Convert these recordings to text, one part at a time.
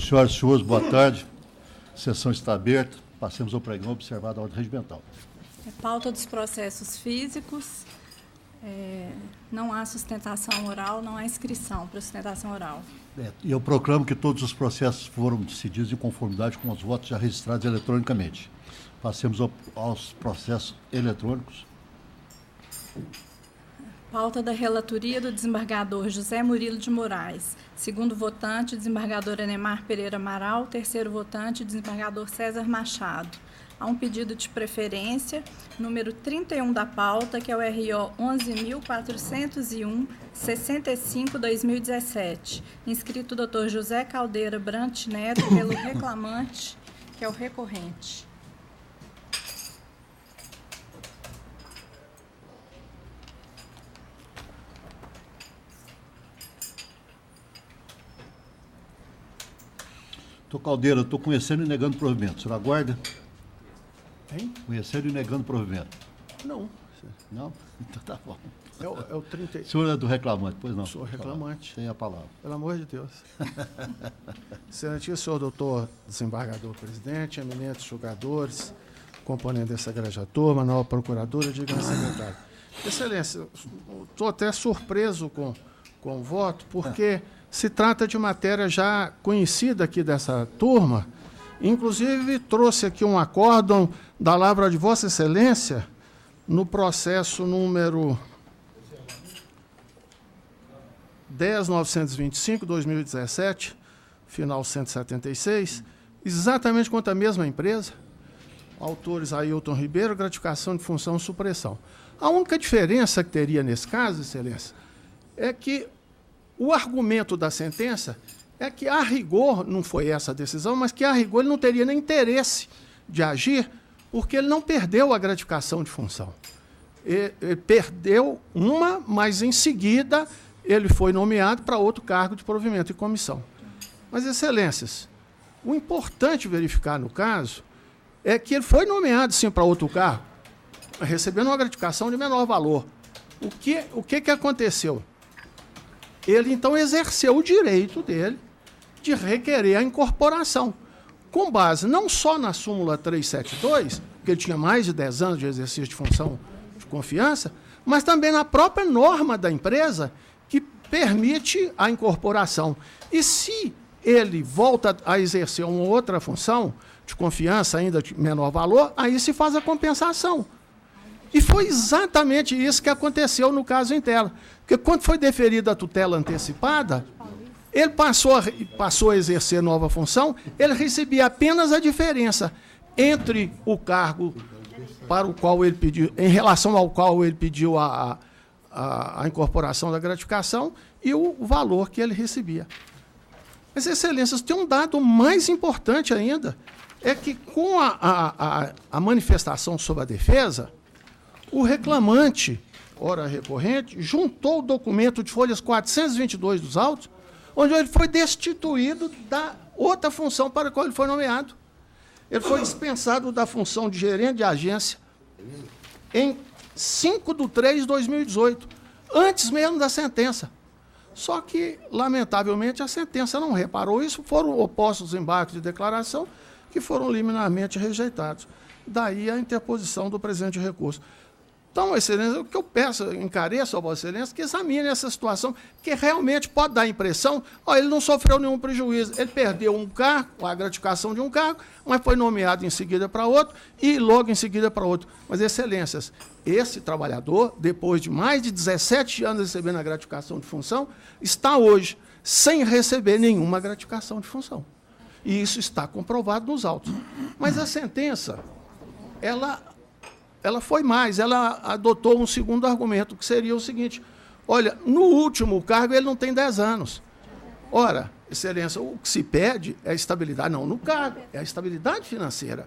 Senhoras e senhores, boa tarde. A sessão está aberta. Passemos ao pregão observado a ordem regimental. Pauta dos processos físicos. Não há sustentação oral, não há inscrição para sustentação oral. E eu proclamo que todos os processos foram decididos em conformidade com os votos já registrados eletronicamente. Passemos aos processos eletrônicos. Pauta da relatoria do desembargador José Murilo de Moraes. Segundo votante, desembargador Anemar Pereira Amaral. Terceiro votante, desembargador César Machado. Há um pedido de preferência, número 31 da pauta, que é o RO 11.401-65-2017. Inscrito o Dr. José Caldeira Brant Neto, pelo reclamante, que é o recorrente. Doutor Caldeira, estou conhecendo e negando provimento. O senhor aguarda? Hein? Conhecendo e negando provimento. Não. Não? Então tá bom. É o 30. O senhor é do reclamante, pois não? Sou reclamante. Tem a palavra. Pelo amor de Deus. Excelentíssimo senhor doutor desembargador presidente, eminentes julgadores, componente dessa grande turma, nova procuradora, diga secretário. Excelência, estou até surpreso com o voto, porque se trata de matéria já conhecida aqui dessa turma. Inclusive, trouxe aqui um acórdão da lavra de Vossa Excelência no processo número 10.925/2017, final 176, exatamente contra a mesma empresa. Autores Ailton Ribeiro, gratificação de função supressão. A única diferença que teria nesse caso, Excelência, é que o argumento da sentença é que, a rigor, não foi essa a decisão, mas que, a rigor, ele não teria nem interesse de agir, porque ele não perdeu a gratificação de função. Ele perdeu uma, mas, em seguida, ele foi nomeado para outro cargo de provimento e comissão. Mas, Excelências, o importante verificar no caso é que ele foi nomeado, sim, para outro cargo, recebendo uma gratificação de menor valor. O que aconteceu? Ele, então, exerceu o direito dele de requerer a incorporação, com base não só na súmula 372, porque ele tinha mais de 10 anos de exercício de função de confiança, mas também na própria norma da empresa que permite a incorporação. E se ele volta a exercer uma outra função de confiança, ainda de menor valor, aí se faz a compensação. E foi exatamente isso que aconteceu no caso em tela. Porque quando foi deferida a tutela antecipada, ele passou a exercer nova função, ele recebia apenas a diferença entre o cargo para o qual ele pediu, em relação ao qual ele pediu a incorporação da gratificação e o valor que ele recebia. Mas, Excelências, tem um dado mais importante ainda, é que com a manifestação sobre a defesa, o reclamante, ora recorrente, juntou o documento de folhas 422 dos autos, onde ele foi destituído da outra função para a qual ele foi nomeado. Ele foi dispensado da função de gerente de agência em 5/3/2018, antes mesmo da sentença. Só que, lamentavelmente, a sentença não reparou isso, foram opostos os embargos de declaração, que foram liminarmente rejeitados. Daí a interposição do presente recurso. Então, Excelência, o que eu peço, encareço a Vossa Excelência, que examine essa situação, que realmente pode dar a impressão, ele não sofreu nenhum prejuízo, ele perdeu um cargo, a gratificação de um cargo, mas foi nomeado em seguida para outro e logo em seguida para outro. Mas, Excelências, esse trabalhador, depois de mais de 17 anos recebendo a gratificação de função, está hoje sem receber nenhuma gratificação de função. E isso está comprovado nos autos. Mas a sentença, ela foi mais, ela adotou um segundo argumento, que seria o seguinte: olha, no último cargo ele não tem 10 anos. Ora, Excelência, o que se pede é a estabilidade, não no cargo, é a estabilidade financeira.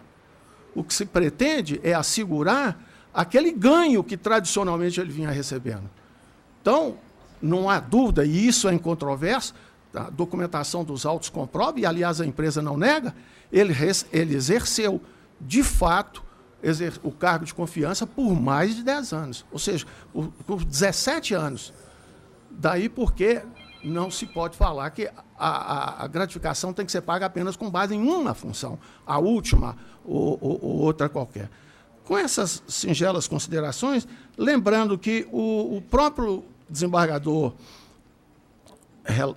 O que se pretende é assegurar aquele ganho que tradicionalmente ele vinha recebendo. Então, não há dúvida, e isso é incontroverso, a documentação dos autos comprova, e aliás a empresa não nega, ele exerceu, de fato, o cargo de confiança por mais de 10 anos, ou seja, por 17 anos. Daí porque não se pode falar que a gratificação tem que ser paga apenas com base em uma função, a última ou outra qualquer. Com essas singelas considerações, lembrando que o próprio desembargador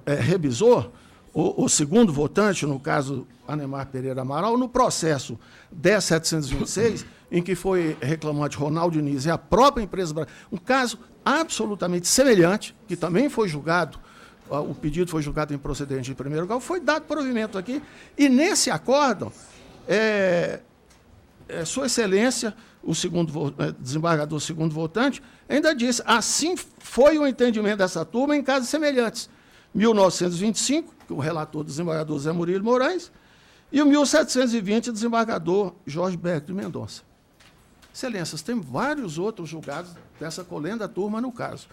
revisor, o segundo votante, no caso Anemar Pereira Amaral, no processo 10.726, em que foi reclamante Ronaldo Diniz e a própria empresa, um caso absolutamente semelhante, que também foi julgado, o pedido foi julgado improcedente em primeiro grau, foi dado provimento aqui, e nesse acórdão, Sua Excelência, o desembargador segundo votante, ainda disse, assim foi o entendimento dessa turma em casos semelhantes. 1925, o relator desembargador Zé Murilo Moraes, e o 1720, desembargador Jorge Berg de Mendonça. Excelências, tem vários outros julgados dessa colenda turma no caso.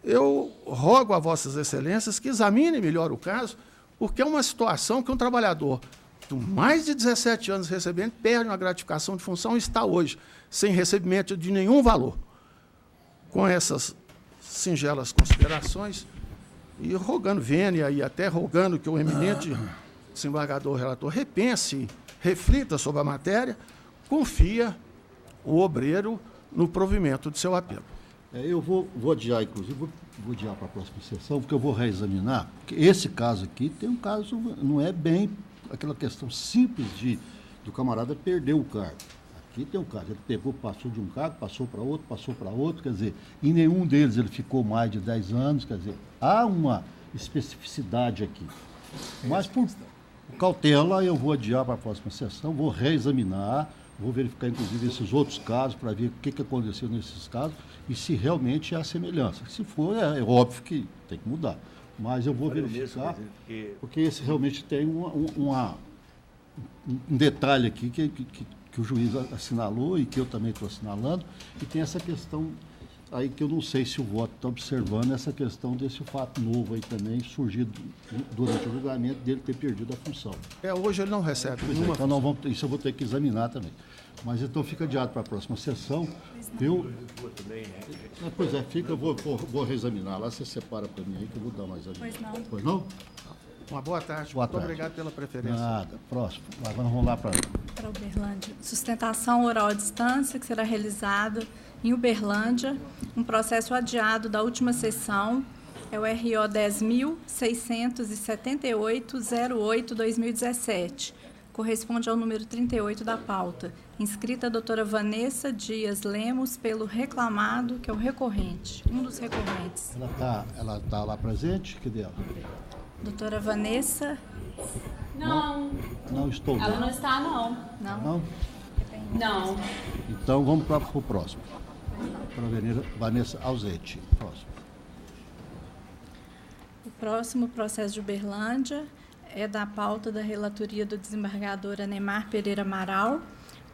Eu rogo a Vossas Excelências que examinem melhor o caso, porque é uma situação que um trabalhador com mais de 17 anos recebendo perde uma gratificação de função e está hoje sem recebimento de nenhum valor. Com essas singelas considerações, e rogando vênia e até rogando que o eminente desembargador relator repense, reflita sobre a matéria, confia o obreiro no provimento de seu apelo. Eu vou adiar, inclusive, vou adiar para a próxima sessão, porque eu vou reexaminar, porque esse caso aqui tem um caso, não é bem aquela questão simples do camarada perder o cargo. Aqui tem um caso, ele pegou, passou de um cargo, passou para outro, quer dizer, em nenhum deles ele ficou mais de 10 anos, quer dizer, há uma especificidade aqui. Mas por cautela eu vou adiar para a próxima sessão, vou reexaminar, vou verificar inclusive esses outros casos para ver o que aconteceu nesses casos e se realmente há semelhança. Se for, é óbvio que tem que mudar. Mas eu vou verificar, porque esse realmente tem um detalhe aqui que o juiz assinalou e que eu também estou assinalando, e tem essa questão aí que eu não sei se o voto está observando, essa questão desse fato novo aí também, surgido durante o julgamento dele ter perdido a função. Hoje ele não recebe nenhuma então não vamos, isso eu vou ter que examinar também. Mas então fica adiado para a próxima sessão. Pois é, fica, eu vou reexaminar lá, você separa para mim aí que eu vou dar mais ali. Pois não. Pois não? Uma boa tarde. Boa Muito tarde. obrigado pela preferência. Nada. Próximo. Agora vamos lá para Uberlândia. Sustentação oral à distância, que será realizada em Uberlândia, um processo adiado da última sessão, é o RO 10.678-08-2017, corresponde ao número 38 da pauta, inscrita a doutora Vanessa Dias Lemos pelo reclamado, que é o recorrente, um dos recorrentes. Ela tá lá presente? Cadê ela? Doutora Vanessa? Não. Não estou vendo. Ela não está, não. Não? Não. Então vamos para o próximo. Para a Vanessa ausente. Próximo. O próximo processo de Uberlândia é da pauta da relatoria do desembargador Anemar Pereira Amaral,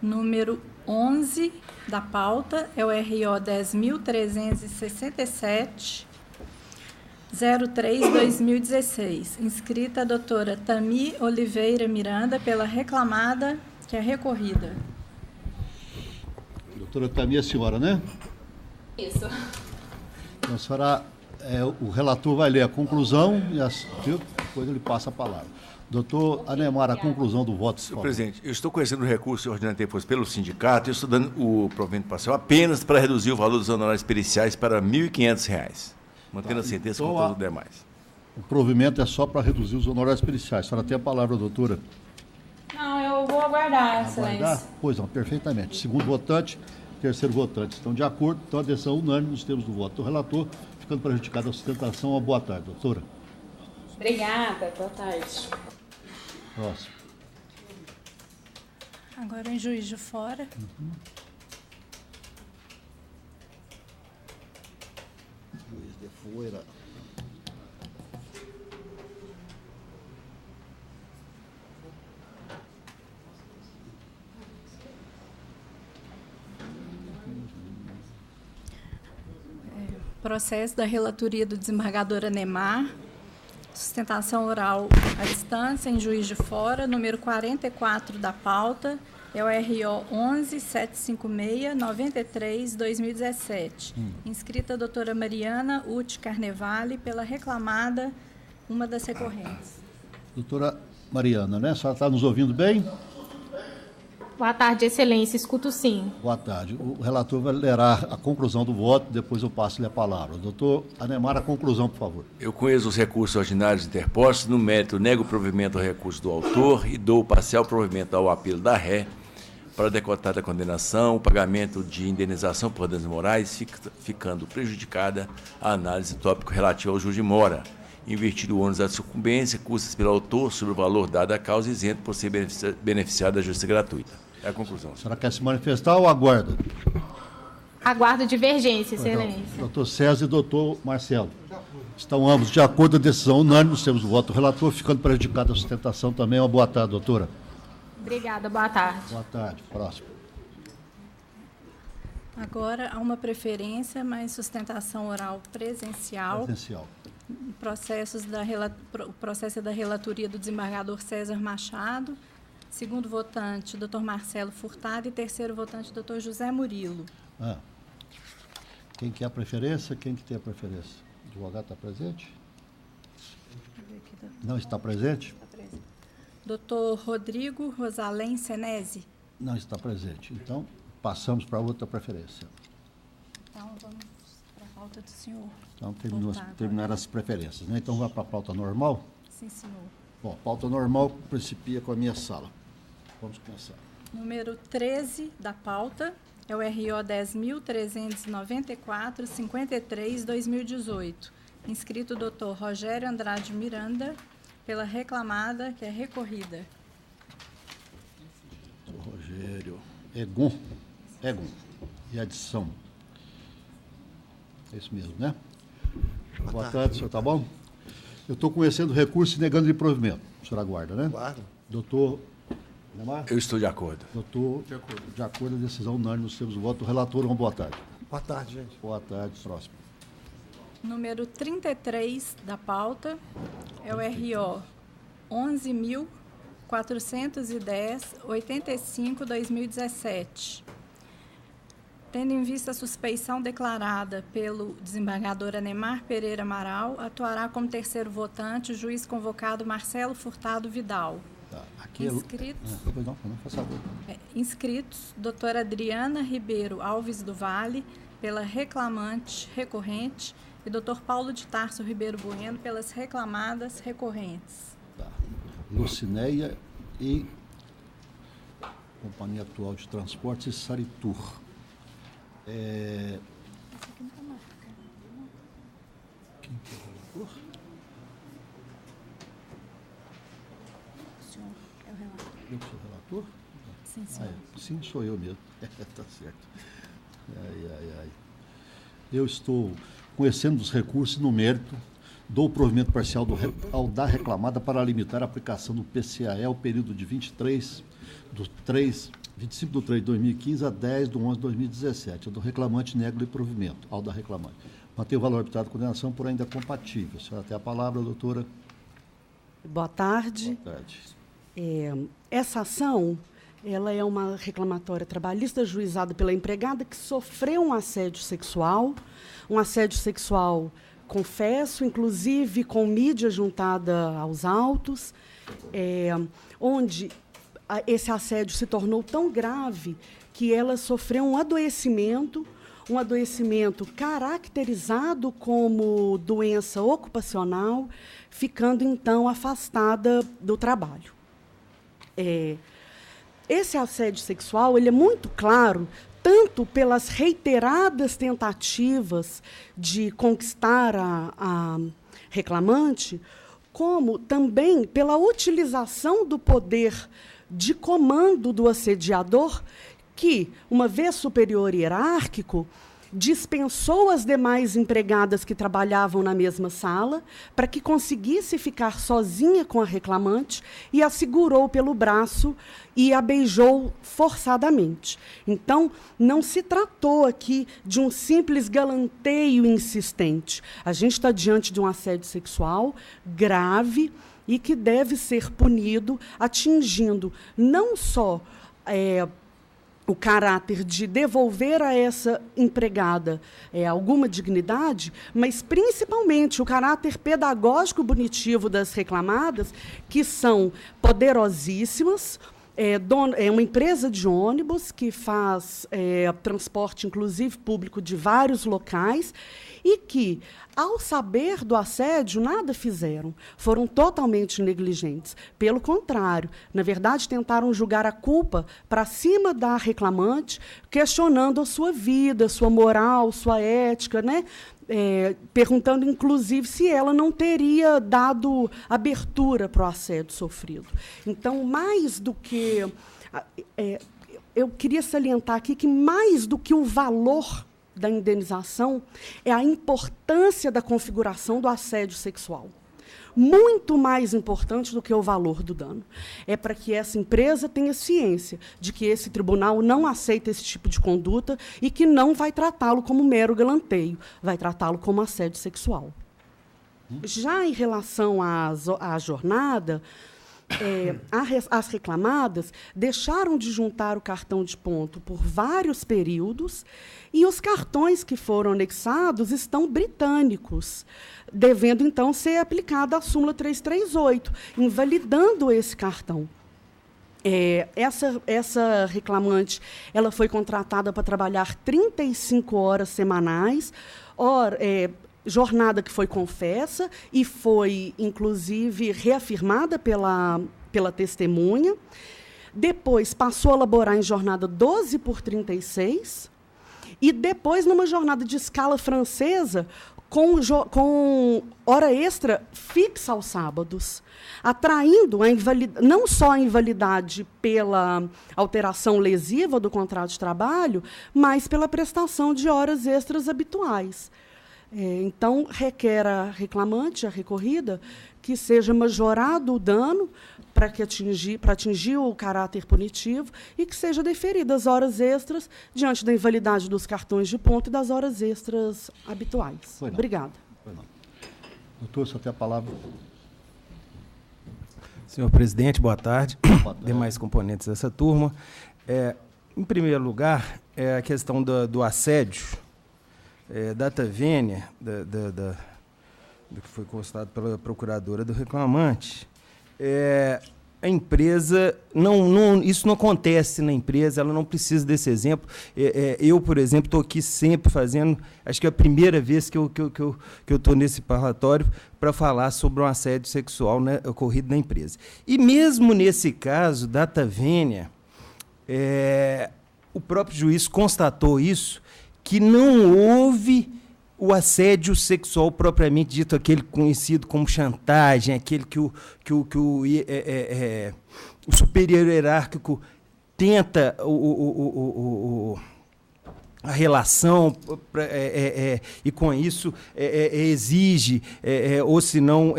número 11 da pauta, é o RO 10.367, 03-2016, inscrita a doutora Tami Oliveira Miranda pela reclamada, que é recorrida. Doutora Tami, a senhora, né? Isso. Então, a senhora, o relator vai ler a conclusão e depois ele passa a palavra. Doutor Anemar, a conclusão do voto. Senhor presidente, eu estou conhecendo o recurso ordenado depois pelo sindicato e estou dando o provimento parcial apenas para reduzir o valor dos honorários periciais para R$ 1.500, mantendo a sentença então, com todos os demais. O provimento é só para reduzir os honorários periciais. A senhora tem a palavra, doutora. Não, eu vou aguardar, Excelência. Pois não, perfeitamente. Segundo votante, terceiro votante estão de acordo, então a decisão unânime nos termos do voto do relator, ficando prejudicada a sustentação. Uma boa tarde, doutora. Obrigada, boa tarde. Próximo. Agora em Juiz de Fora. Juiz de Fora. Processo da relatoria do desembargador Anemar, sustentação oral à distância em Juiz de Fora, número 44 da pauta, É o RO 11-756-93-2017. Inscrita a doutora Mariana Uti Carnevale, pela reclamada, uma das recorrentes. Doutora Mariana, né? A senhora está nos ouvindo bem? Boa tarde, excelência. Escuto sim. Boa tarde. O relator vai ler a conclusão do voto, depois eu passo-lhe a palavra. Doutor Anemar, a conclusão, por favor. Eu conheço os recursos ordinários interpostos, no mérito nego o provimento ao recurso do autor e dou o parcial provimento ao apelo da ré para decotada condenação, o pagamento de indenização por danos morais, ficando prejudicada a análise tópico relativa ao juiz de mora, invertido o ônus da sucumbência, custas pelo autor sobre o valor dado à causa, isento por ser beneficiado da justiça gratuita. É a conclusão. A senhora quer se manifestar ou aguarda? Aguardo divergência, excelência. Doutor César e doutor Marcelo. Estão ambos de acordo, a decisão unânime, temos o voto do relator, ficando prejudicada a sustentação também. Uma boa tarde, doutora. Obrigada, boa tarde. Boa tarde. Próximo. Agora, há uma preferência, mas sustentação oral presencial. Presencial. O processo é da relatoria do desembargador César Machado. Segundo votante, doutor Marcelo Furtado. E terceiro votante, doutor José Murilo. Quem quer a preferência? Quem que tem a preferência? O advogado está presente? Não está presente? Está presente. Doutor Rodrigo Rosalém Senese. Não está presente. Então, passamos para outra preferência. Então, vamos para a pauta do senhor. Então, terminaram as preferências, né? Então, vai para a pauta normal? Sim, senhor. Bom, pauta normal principia com a minha sala. Vamos começar. Número 13 da pauta é o RO 10.394-53-2018. Inscrito o doutor Rogério Andrade Miranda, pela reclamada, que é recorrida. Rogério Egon. E adição. É isso mesmo, né? Boa tarde, senhor, tá bom? Eu estou conhecendo o recurso e negando de provimento. O senhor aguarda, né? Aguardo. Doutor Neymar? Eu estou de acordo. Doutor, de acordo, a decisão unânime, nós temos o voto do relator. Uma boa tarde. Boa tarde, gente. Boa tarde, próximo. Número 33 da pauta é o RO 11.410-85-2017. Tendo em vista a suspeição declarada pelo desembargador Anemar Pereira Amaral, atuará como terceiro votante o juiz convocado Marcelo Furtado Vidal. Tá. Aqui Inscritos, não, faz favor. inscritos, doutora Adriana Ribeiro Alves do Vale, pela reclamante recorrente, e doutor Paulo de Tarso Ribeiro Bueno, pelas reclamadas recorrentes. Tá. Lucinéia e Companhia Atual de Transportes e Saritur. Quem que é o relator? O senhor é o relator? Eu que sou relator? Sim, senhor. Sim, sou eu mesmo. Tá certo. Ai. Eu estou conhecendo os recursos no mérito, dou o provimento parcial ao da reclamada para limitar a aplicação do PCAE ao período de 25 de 3 de 2015 a 10 de 11 de 2017. O do reclamante nego-lhe provimento ao da reclamante. Mantém o valor arbitrado de condenação por ainda compatível. A senhora tem a palavra, doutora. Boa tarde. Boa tarde. Essa ação, ela é uma reclamatória trabalhista ajuizada pela empregada que sofreu um assédio sexual, confesso, inclusive com mídia juntada aos autos, onde esse assédio se tornou tão grave que ela sofreu um adoecimento caracterizado como doença ocupacional, ficando, então, afastada do trabalho. Esse assédio sexual ele é muito claro, tanto pelas reiteradas tentativas de conquistar a reclamante, como também pela utilização do poder de comando do assediador, que, uma vez superior hierárquico, dispensou as demais empregadas que trabalhavam na mesma sala para que conseguisse ficar sozinha com a reclamante e a segurou pelo braço e a beijou forçadamente. Então, não se tratou aqui de um simples galanteio insistente. A gente está diante de um assédio sexual grave e que deve ser punido, atingindo não só o caráter de devolver a essa empregada alguma dignidade, mas, principalmente, o caráter pedagógico punitivo das reclamadas, que são poderosíssimas. É uma empresa de ônibus que faz transporte, inclusive, público de vários locais, e que, ao saber do assédio, nada fizeram. Foram totalmente negligentes. Pelo contrário, na verdade, tentaram julgar a culpa para cima da reclamante, questionando a sua vida, sua moral, sua ética, né? Perguntando, inclusive, se ela não teria dado abertura para o assédio sofrido. Então, mais do que... eu queria salientar aqui que, mais do que o valor da indenização, é a importância da configuração do assédio sexual. Muito mais importante do que o valor do dano. É para que essa empresa tenha ciência de que esse tribunal não aceita esse tipo de conduta e que não vai tratá-lo como mero galanteio, vai tratá-lo como assédio sexual. Já em relação à jornada, as reclamadas deixaram de juntar o cartão de ponto por vários períodos e os cartões que foram anexados estão britânicos, devendo, então, ser aplicada a súmula 338, invalidando esse cartão. Essa reclamante ela foi contratada para trabalhar 35 horas semanais, jornada que foi confessa e foi, inclusive, reafirmada pela testemunha. Depois passou a laborar em jornada 12/36 e depois numa jornada de escala francesa com hora extra fixa aos sábados, atraindo não só a invalidade pela alteração lesiva do contrato de trabalho, mas pela prestação de horas extras habituais. Então, requer a reclamante, a recorrida, que seja majorado o dano para atingir o caráter punitivo e que seja deferidas horas extras diante da invalidade dos cartões de ponto e das horas extras habituais. Obrigada. Doutor, você tem a palavra. Senhor presidente, boa tarde. Boa tarde. Demais componentes dessa turma. Em primeiro lugar, a questão do assédio. Data vênia, do que foi constatado pela procuradora do reclamante, a empresa, isso não acontece na empresa, ela não precisa desse exemplo. Eu, por exemplo, estou aqui sempre fazendo, acho que é a primeira vez que eu estou nesse parlatório para falar sobre um assédio sexual, né, ocorrido na empresa. E mesmo nesse caso, data vênia, o próprio juiz constatou isso, que não houve o assédio sexual propriamente dito, aquele conhecido como chantagem, aquele que o superior hierárquico tenta a relação e, com isso, exige, ou se não...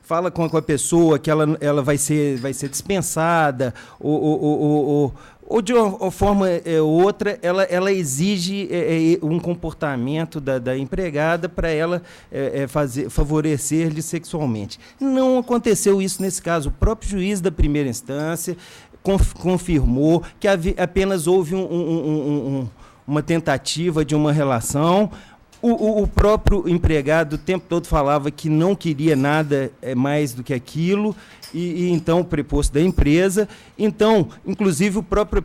fala com a pessoa que ela vai ser dispensada, ou de uma forma ou outra, ela exige um comportamento da empregada para ela favorecer-lhe sexualmente. Não aconteceu isso nesse caso. O próprio juiz da primeira instância confirmou que apenas houve uma tentativa de uma relação. O próprio empregado o tempo todo falava que não queria nada mais do que aquilo, e então o preposto da empresa. Então, inclusive, o próprio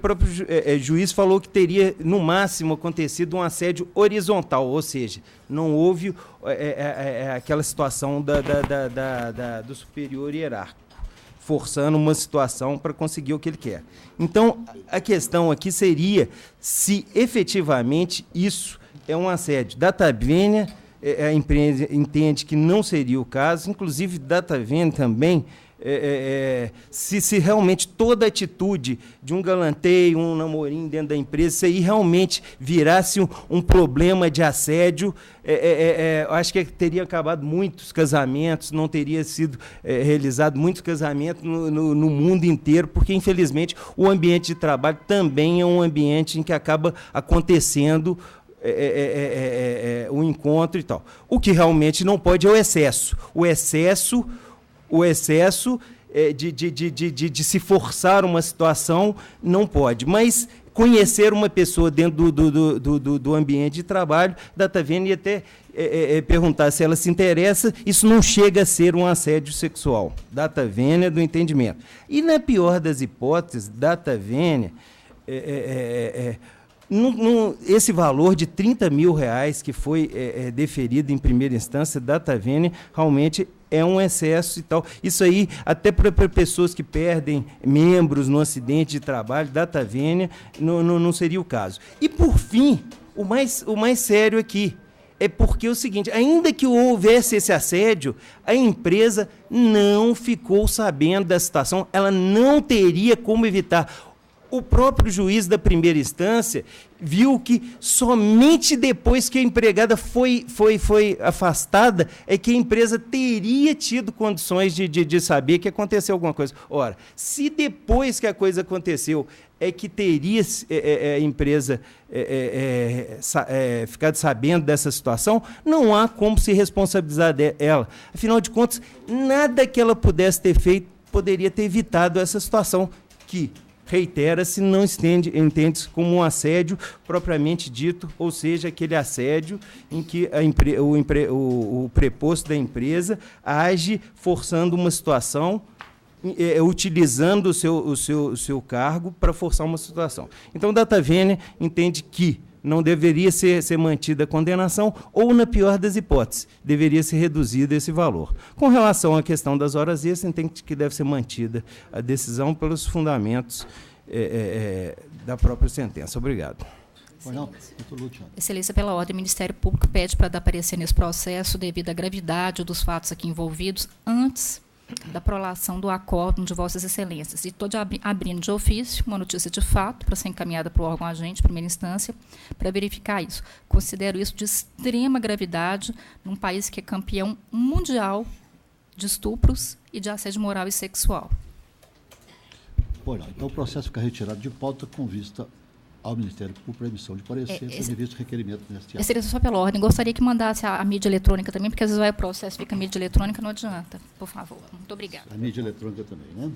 juiz falou que teria, no máximo, acontecido um assédio horizontal, ou seja, não houve aquela situação do superior hierárquico, forçando uma situação para conseguir o que ele quer. Então, a questão aqui seria se efetivamente isso é um assédio. Data vênia, a empresa entende que não seria o caso, inclusive data vênia também, se realmente toda atitude de um galanteio, um namorinho dentro da empresa, se aí realmente virasse um problema de assédio, acho que teria acabado muitos casamentos, não teria sido realizado muitos casamentos no mundo inteiro, porque, infelizmente, o ambiente de trabalho também é um ambiente em que acaba acontecendo o encontro e tal. O que realmente não pode é o excesso. O excesso de se forçar uma situação, não pode. Mas conhecer uma pessoa dentro do ambiente de trabalho, data vênia, e até perguntar se ela se interessa, isso não chega a ser um assédio sexual. Data vênia do entendimento. E, na pior das hipóteses, data vênia, esse valor de R$30 mil que foi deferido em primeira instância, data vênia, realmente é um excesso e tal. Isso aí, até para pessoas que perdem membros no acidente de trabalho, data vênia, não seria o caso. E, por fim, o mais sério aqui é porque é o seguinte, ainda que houvesse esse assédio, a empresa não ficou sabendo da situação, ela não teria como evitar. O próprio juiz da primeira instância viu que somente depois que a empregada foi afastada é que a empresa teria tido condições de saber que aconteceu alguma coisa. Ora, se depois que a coisa aconteceu é que teria a empresa ficado sabendo dessa situação, não há como se responsabilizar ela. Afinal de contas, nada que ela pudesse ter feito poderia ter evitado essa situação que, reitera-se, não entende-se como um assédio propriamente dito, ou seja, aquele assédio em que o preposto da empresa age forçando uma situação, utilizando o seu cargo para forçar uma situação. Então, data vênia entende que não deveria ser mantida a condenação, ou, na pior das hipóteses, deveria ser reduzido esse valor. Com relação à questão das horas extras, entende que deve ser mantida a decisão pelos fundamentos da própria sentença. Obrigado. Excelência, pela ordem, o Ministério Público pede para dar parecer nesse processo devido à gravidade dos fatos aqui envolvidos antes da prolação do acórdão de Vossas Excelências. E estou abrindo de ofício uma notícia de fato para ser encaminhada para o órgão agente, primeira instância, para verificar isso. Considero isso de extrema gravidade num país que é campeão mundial de estupros e de assédio moral e sexual. Então o processo fica retirado de pauta com vista ao Ministério Público para emissão de parecer, tendo visto requerimento neste ato. Excelência, só pela ordem, gostaria que mandasse a mídia eletrônica também, porque às vezes vai o processo, fica a mídia eletrônica, não adianta. Por favor. Muito obrigada. A mídia eletrônica também, né?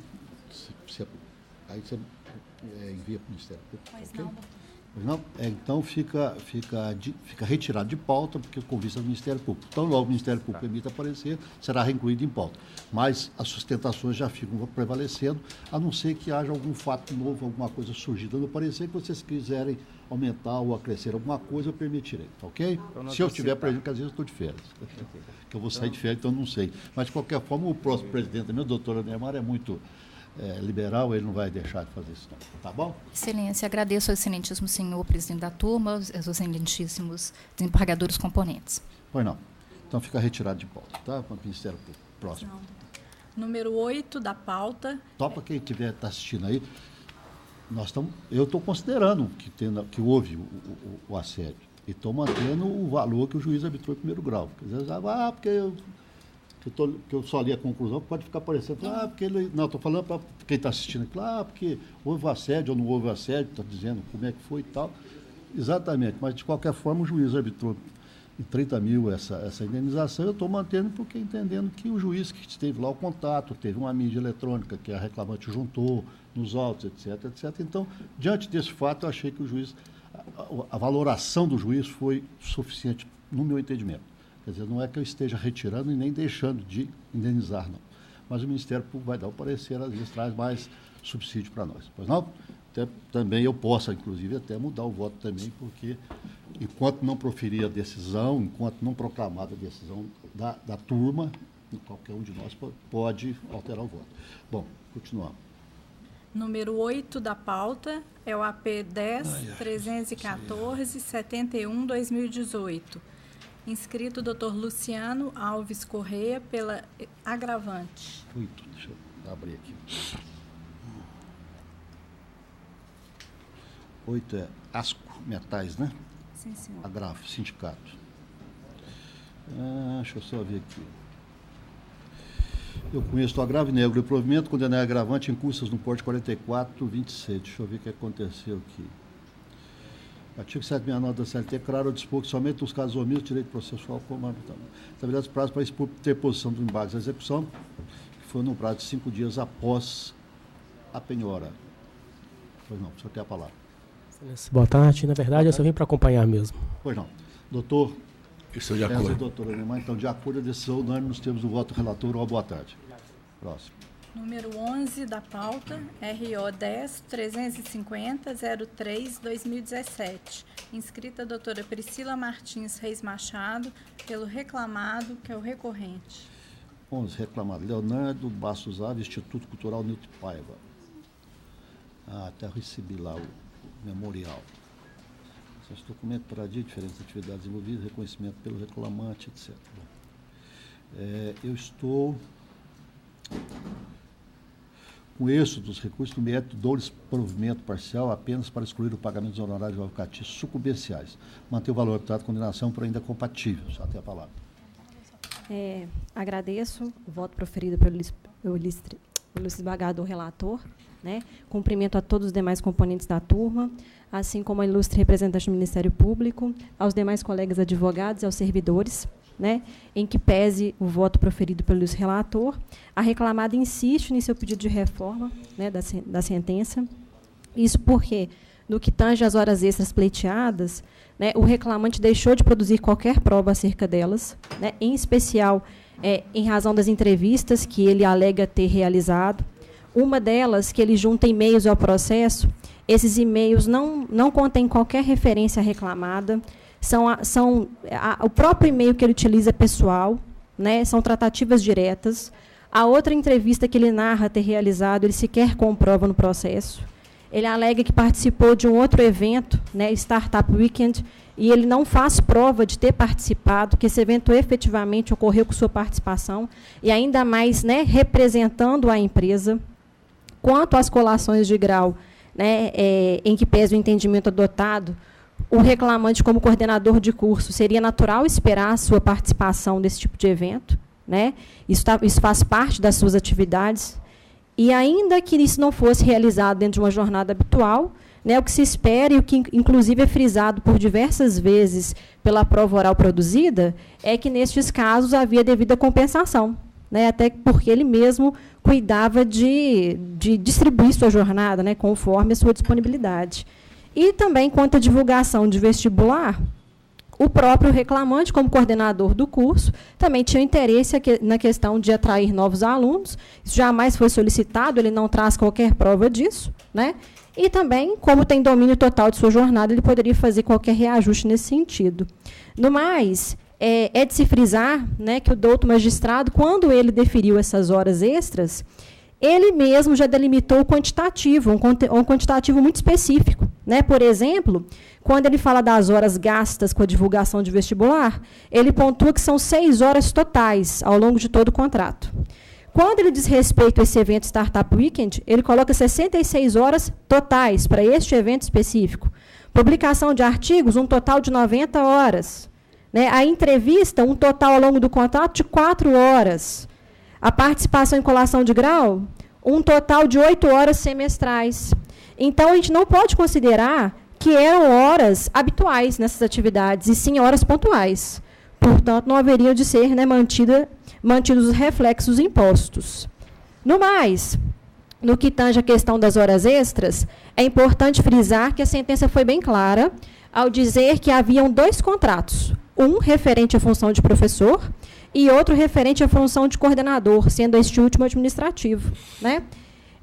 Aí você envia para o Ministério Público. Pois okay? não. Não? Então fica retirado de pauta, porque com vista do Ministério Público. Então, logo o Ministério Público emita parecer, será reincluído em pauta. Mas as sustentações já ficam prevalecendo, a não ser que haja algum fato novo, alguma coisa surgida no parecer, que vocês quiserem aumentar ou acrescer alguma coisa, eu permitirei, tá ok? Então, se eu tiver prejuízo, às vezes eu estou de férias. Que eu vou sair de férias, então não sei. Mas, de qualquer forma, o próximo presidente, meu doutor Ademar, é muito liberal, ele não vai deixar de fazer isso, não. Tá bom? Excelência, agradeço ao excelentíssimo senhor presidente da turma, aos excelentíssimos desembargadores componentes. Pois não. Então fica retirado de pauta, tá? Para o Ministério Público. Próximo. Não. Número 8 da pauta. Para quem está assistindo aí, eu estou considerando que houve o assédio e estou mantendo o valor que o juiz arbitrou em primeiro grau. Quer dizer, porque eu só li a conclusão, pode ficar parecendo, porque ele... Não, estou falando para quem está assistindo aqui, porque houve assédio ou não houve assédio, está dizendo como é que foi e tal. Exatamente, mas de qualquer forma o juiz arbitrou em 30 mil essa indenização, eu estou mantendo porque entendendo que o juiz que esteve lá, o contato, teve uma mídia eletrônica que a reclamante juntou nos autos, etc, etc. Então, diante desse fato, eu achei que o juiz, a valoração do juiz foi suficiente no meu entendimento. Quer dizer, não é que eu esteja retirando e nem deixando de indenizar, não. Mas o Ministério Público vai dar o parecer, às vezes traz mais subsídio para nós. Pois não? Também eu posso, inclusive, até mudar o voto também, porque enquanto não proferir a decisão, enquanto não proclamar a decisão da turma, qualquer um de nós pode alterar o voto. Bom, continuamos. Número 8 da pauta é o AP 10.314.71/2018. Inscrito Dr. Luciano Alves Correia pela agravante. 8, deixa eu abrir aqui. 8 é ASCO Metais, né? Sim, senhor. Agravo, sindicato. Deixa eu só ver aqui. Eu conheço o agravo e nego o provimento, condenar agravante em custas no porte 4426. Deixa eu ver o que aconteceu aqui. Artigo 769 da CLT, claro, dispor que somente nos casos omissos, direito processual, como estabelece prazo para expor interposição do embargo da execução, que foi no prazo de 5 dias após a penhora. Pois não, o senhor tem a palavra. Boa tarde. Na verdade, eu só vim para acompanhar mesmo. Pois não. Doutor, estou de acordo. Doutora Neymar, então, de acordo com a decisão unânime, nos termos do voto relator, uma boa tarde. Próximo. Número 11 da pauta, RO 10-350-03-2017. Inscrita a doutora Priscila Martins Reis Machado, pelo reclamado, que é o recorrente. 11, reclamado. Leonardo Bastos Aves, Instituto Cultural Nilton Paiva. Até recebi lá o memorial. Esse documento tradia diferentes atividades envolvidas, reconhecimento pelo reclamante, etc. Eu estou com êxito dos recursos no método dou-lhes provimento parcial apenas para excluir o pagamento dos honorários advocatícios sucumbenciais. Manter o valor optado de condenação por ainda compatível. Só tem a palavra. Agradeço o voto proferido pelo desembargador relator, né? Cumprimento a todos os demais componentes da turma, assim como a ilustre representante do Ministério Público, aos demais colegas advogados e aos servidores, né, em que pese o voto proferido pelo relator. A reclamada insiste em seu pedido de reforma, né, da sentença. Isso porque, no que tange às horas extras pleiteadas, né, o reclamante deixou de produzir qualquer prova acerca delas, né, em especial em razão das entrevistas que ele alega ter realizado. Uma delas, que ele junta e-mails ao processo, esses e-mails não contêm qualquer referência reclamada, o próprio e-mail que ele utiliza é pessoal, né, são tratativas diretas. A outra entrevista que ele narra ter realizado, ele sequer comprova no processo. Ele alega que participou de um outro evento, né, Startup Weekend, e ele não faz prova de ter participado, que esse evento efetivamente ocorreu com sua participação, e ainda mais, né, representando a empresa. Quanto às colações de grau, né, em que pese o entendimento adotado, o reclamante, como coordenador de curso, seria natural esperar a sua participação nesse tipo de evento, né? Isso faz parte das suas atividades. E, ainda que isso não fosse realizado dentro de uma jornada habitual, né, o que se espera, e o que, inclusive, é frisado por diversas vezes pela prova oral produzida, é que, nestes casos, havia devida compensação, né, até porque ele mesmo cuidava de distribuir sua jornada, né, conforme a sua disponibilidade. E também, quanto à divulgação de vestibular, o próprio reclamante, como coordenador do curso, também tinha interesse na questão de atrair novos alunos. Isso jamais foi solicitado, ele não traz qualquer prova disso, né? E também, como tem domínio total de sua jornada, ele poderia fazer qualquer reajuste nesse sentido. No mais, é de se frisar, né, que o douto magistrado, quando ele deferiu essas horas extras, ele mesmo já delimitou o quantitativo, um quantitativo muito específico, né? Por exemplo, quando ele fala das horas gastas com a divulgação de vestibular, ele pontua que são 6 horas totais ao longo de todo o contrato. Quando ele diz respeito a esse evento Startup Weekend, ele coloca 66 horas totais para este evento específico. Publicação de artigos, um total de 90 horas. Né? A entrevista, um total ao longo do contrato de 4 horas. A participação em colação de grau, um total de 8 horas semestrais. Então, a gente não pode considerar que eram horas habituais nessas atividades, e sim horas pontuais. Portanto, não haveriam de ser, né, mantidos os reflexos impostos. No mais, no que tange a questão das horas extras, é importante frisar que a sentença foi bem clara ao dizer que haviam 2 contratos, um referente à função de professor e outro referente à função de coordenador, sendo este último administrativo, né?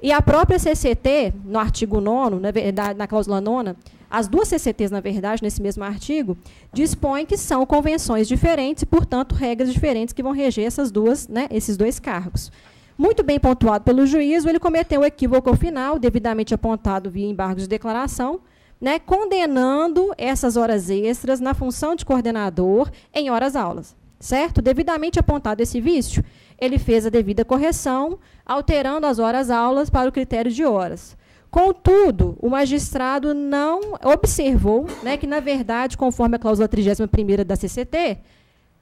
E a própria CCT, no artigo 9º, na cláusula 9ª, as 2 CCTs, na verdade, nesse mesmo artigo, dispõem que são convenções diferentes e, portanto, regras diferentes que vão reger esses 2 cargos. Muito bem pontuado pelo juízo, ele cometeu o equívoco ao final, devidamente apontado via embargo de declaração, né, condenando essas horas extras na função de coordenador em horas-aulas. Certo? Devidamente apontado esse vício, ele fez a devida correção, alterando as horas-aulas para o critério de horas. Contudo, o magistrado não observou, né, que, na verdade, conforme a cláusula 31ª da CCT,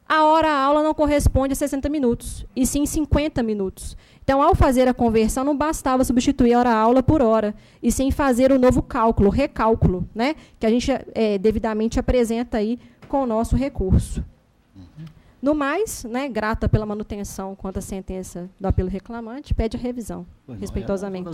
a hora-aula não corresponde a 60 minutos, e sim 50 minutos. Então, ao fazer a conversão, não bastava substituir a hora-aula por hora, e sim fazer o novo cálculo, recálculo, né, que a gente devidamente apresenta aí com o nosso recurso. No mais, né, grata pela manutenção quanto à sentença do apelo reclamante, pede a revisão, respeitosamente.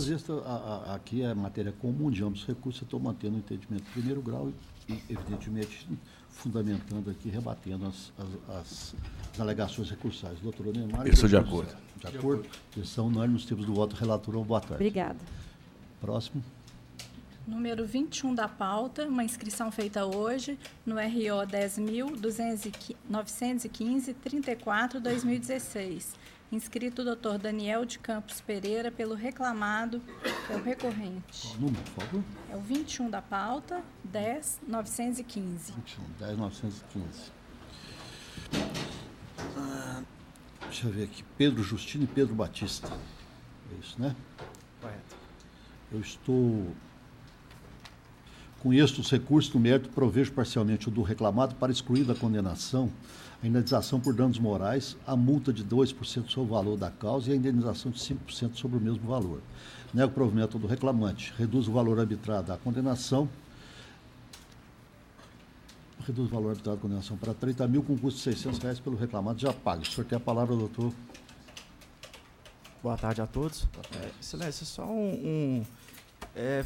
Aqui é matéria comum de ambos os recursos, eu estou mantendo o entendimento de primeiro grau e, evidentemente, fundamentando aqui, rebatendo as alegações recursais. Doutora Neymar... Eu sou de acordo. De acordo? São unânimes nos termos do voto relator. Boa tarde. Obrigada. Próximo. Número 21 da pauta, uma inscrição feita hoje no RO 10.915-34-2016. Inscrito o doutor Daniel de Campos Pereira pelo reclamado, é o recorrente. Qual o número, por favor? É o 21 da pauta, 10.915. 10.915. Deixa eu ver aqui. Pedro Justino e Pedro Batista. É isso, né? Correto. Eu estou... Com estes recursos do mérito, provejo parcialmente o do reclamado para excluir da condenação a indenização por danos morais, a multa de 2% sobre o valor da causa e a indenização de 5% sobre o mesmo valor. Nego o provimento do reclamante, reduz o valor arbitrado da condenação, para 30 mil com custo de R$600 pelo reclamado já pago. O senhor tem a palavra, doutor. Boa tarde a todos. Excelência, só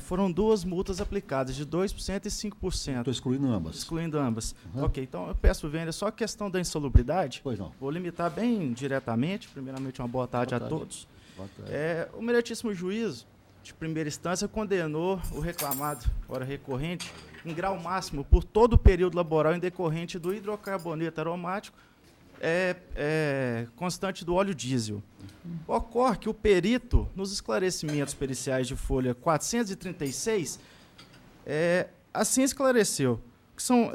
foram duas multas aplicadas, de 2% e 5%. Estou excluindo ambas. Excluindo ambas. Uhum. Ok, então eu peço, Vênia, só a questão da insalubridade. Pois não. Vou limitar bem diretamente. Primeiramente, uma boa tarde a todos. Boa tarde. O meritíssimo juízo, de primeira instância, condenou o reclamado, ora recorrente, em grau máximo por todo o período laboral em decorrente do hidrocarboneto aromático constante do óleo diesel. Ocorre que o perito, nos esclarecimentos periciais de folha 436, assim esclareceu, que são,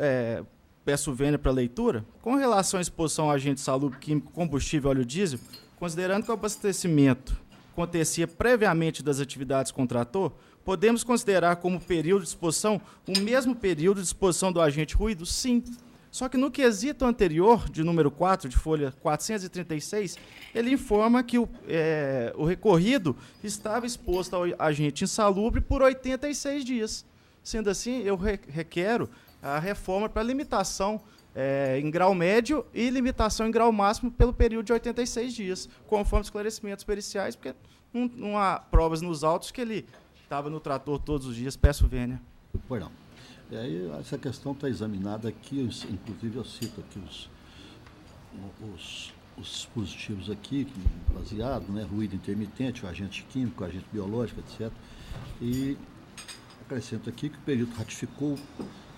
peço vênia para leitura, com relação à exposição a agente salubre químico, combustível óleo diesel, considerando que o abastecimento acontecia previamente das atividades com o trator, podemos considerar como período de exposição o mesmo período de exposição do agente ruído? Sim. Só que no quesito anterior, de número 4, de folha 436, ele informa que o recorrido estava exposto ao agente insalubre por 86 dias. Sendo assim, eu requero a reforma para limitação em grau médio e limitação em grau máximo pelo período de 86 dias, conforme esclarecimentos periciais, porque não há provas nos autos que ele estava no trator todos os dias. Peço vênia. Pois não. E aí, essa questão está examinada aqui, inclusive eu cito aqui os dispositivos aqui, baseado, né, ruído intermitente, o agente químico, o agente biológico, etc. E acrescento aqui que o perito ratificou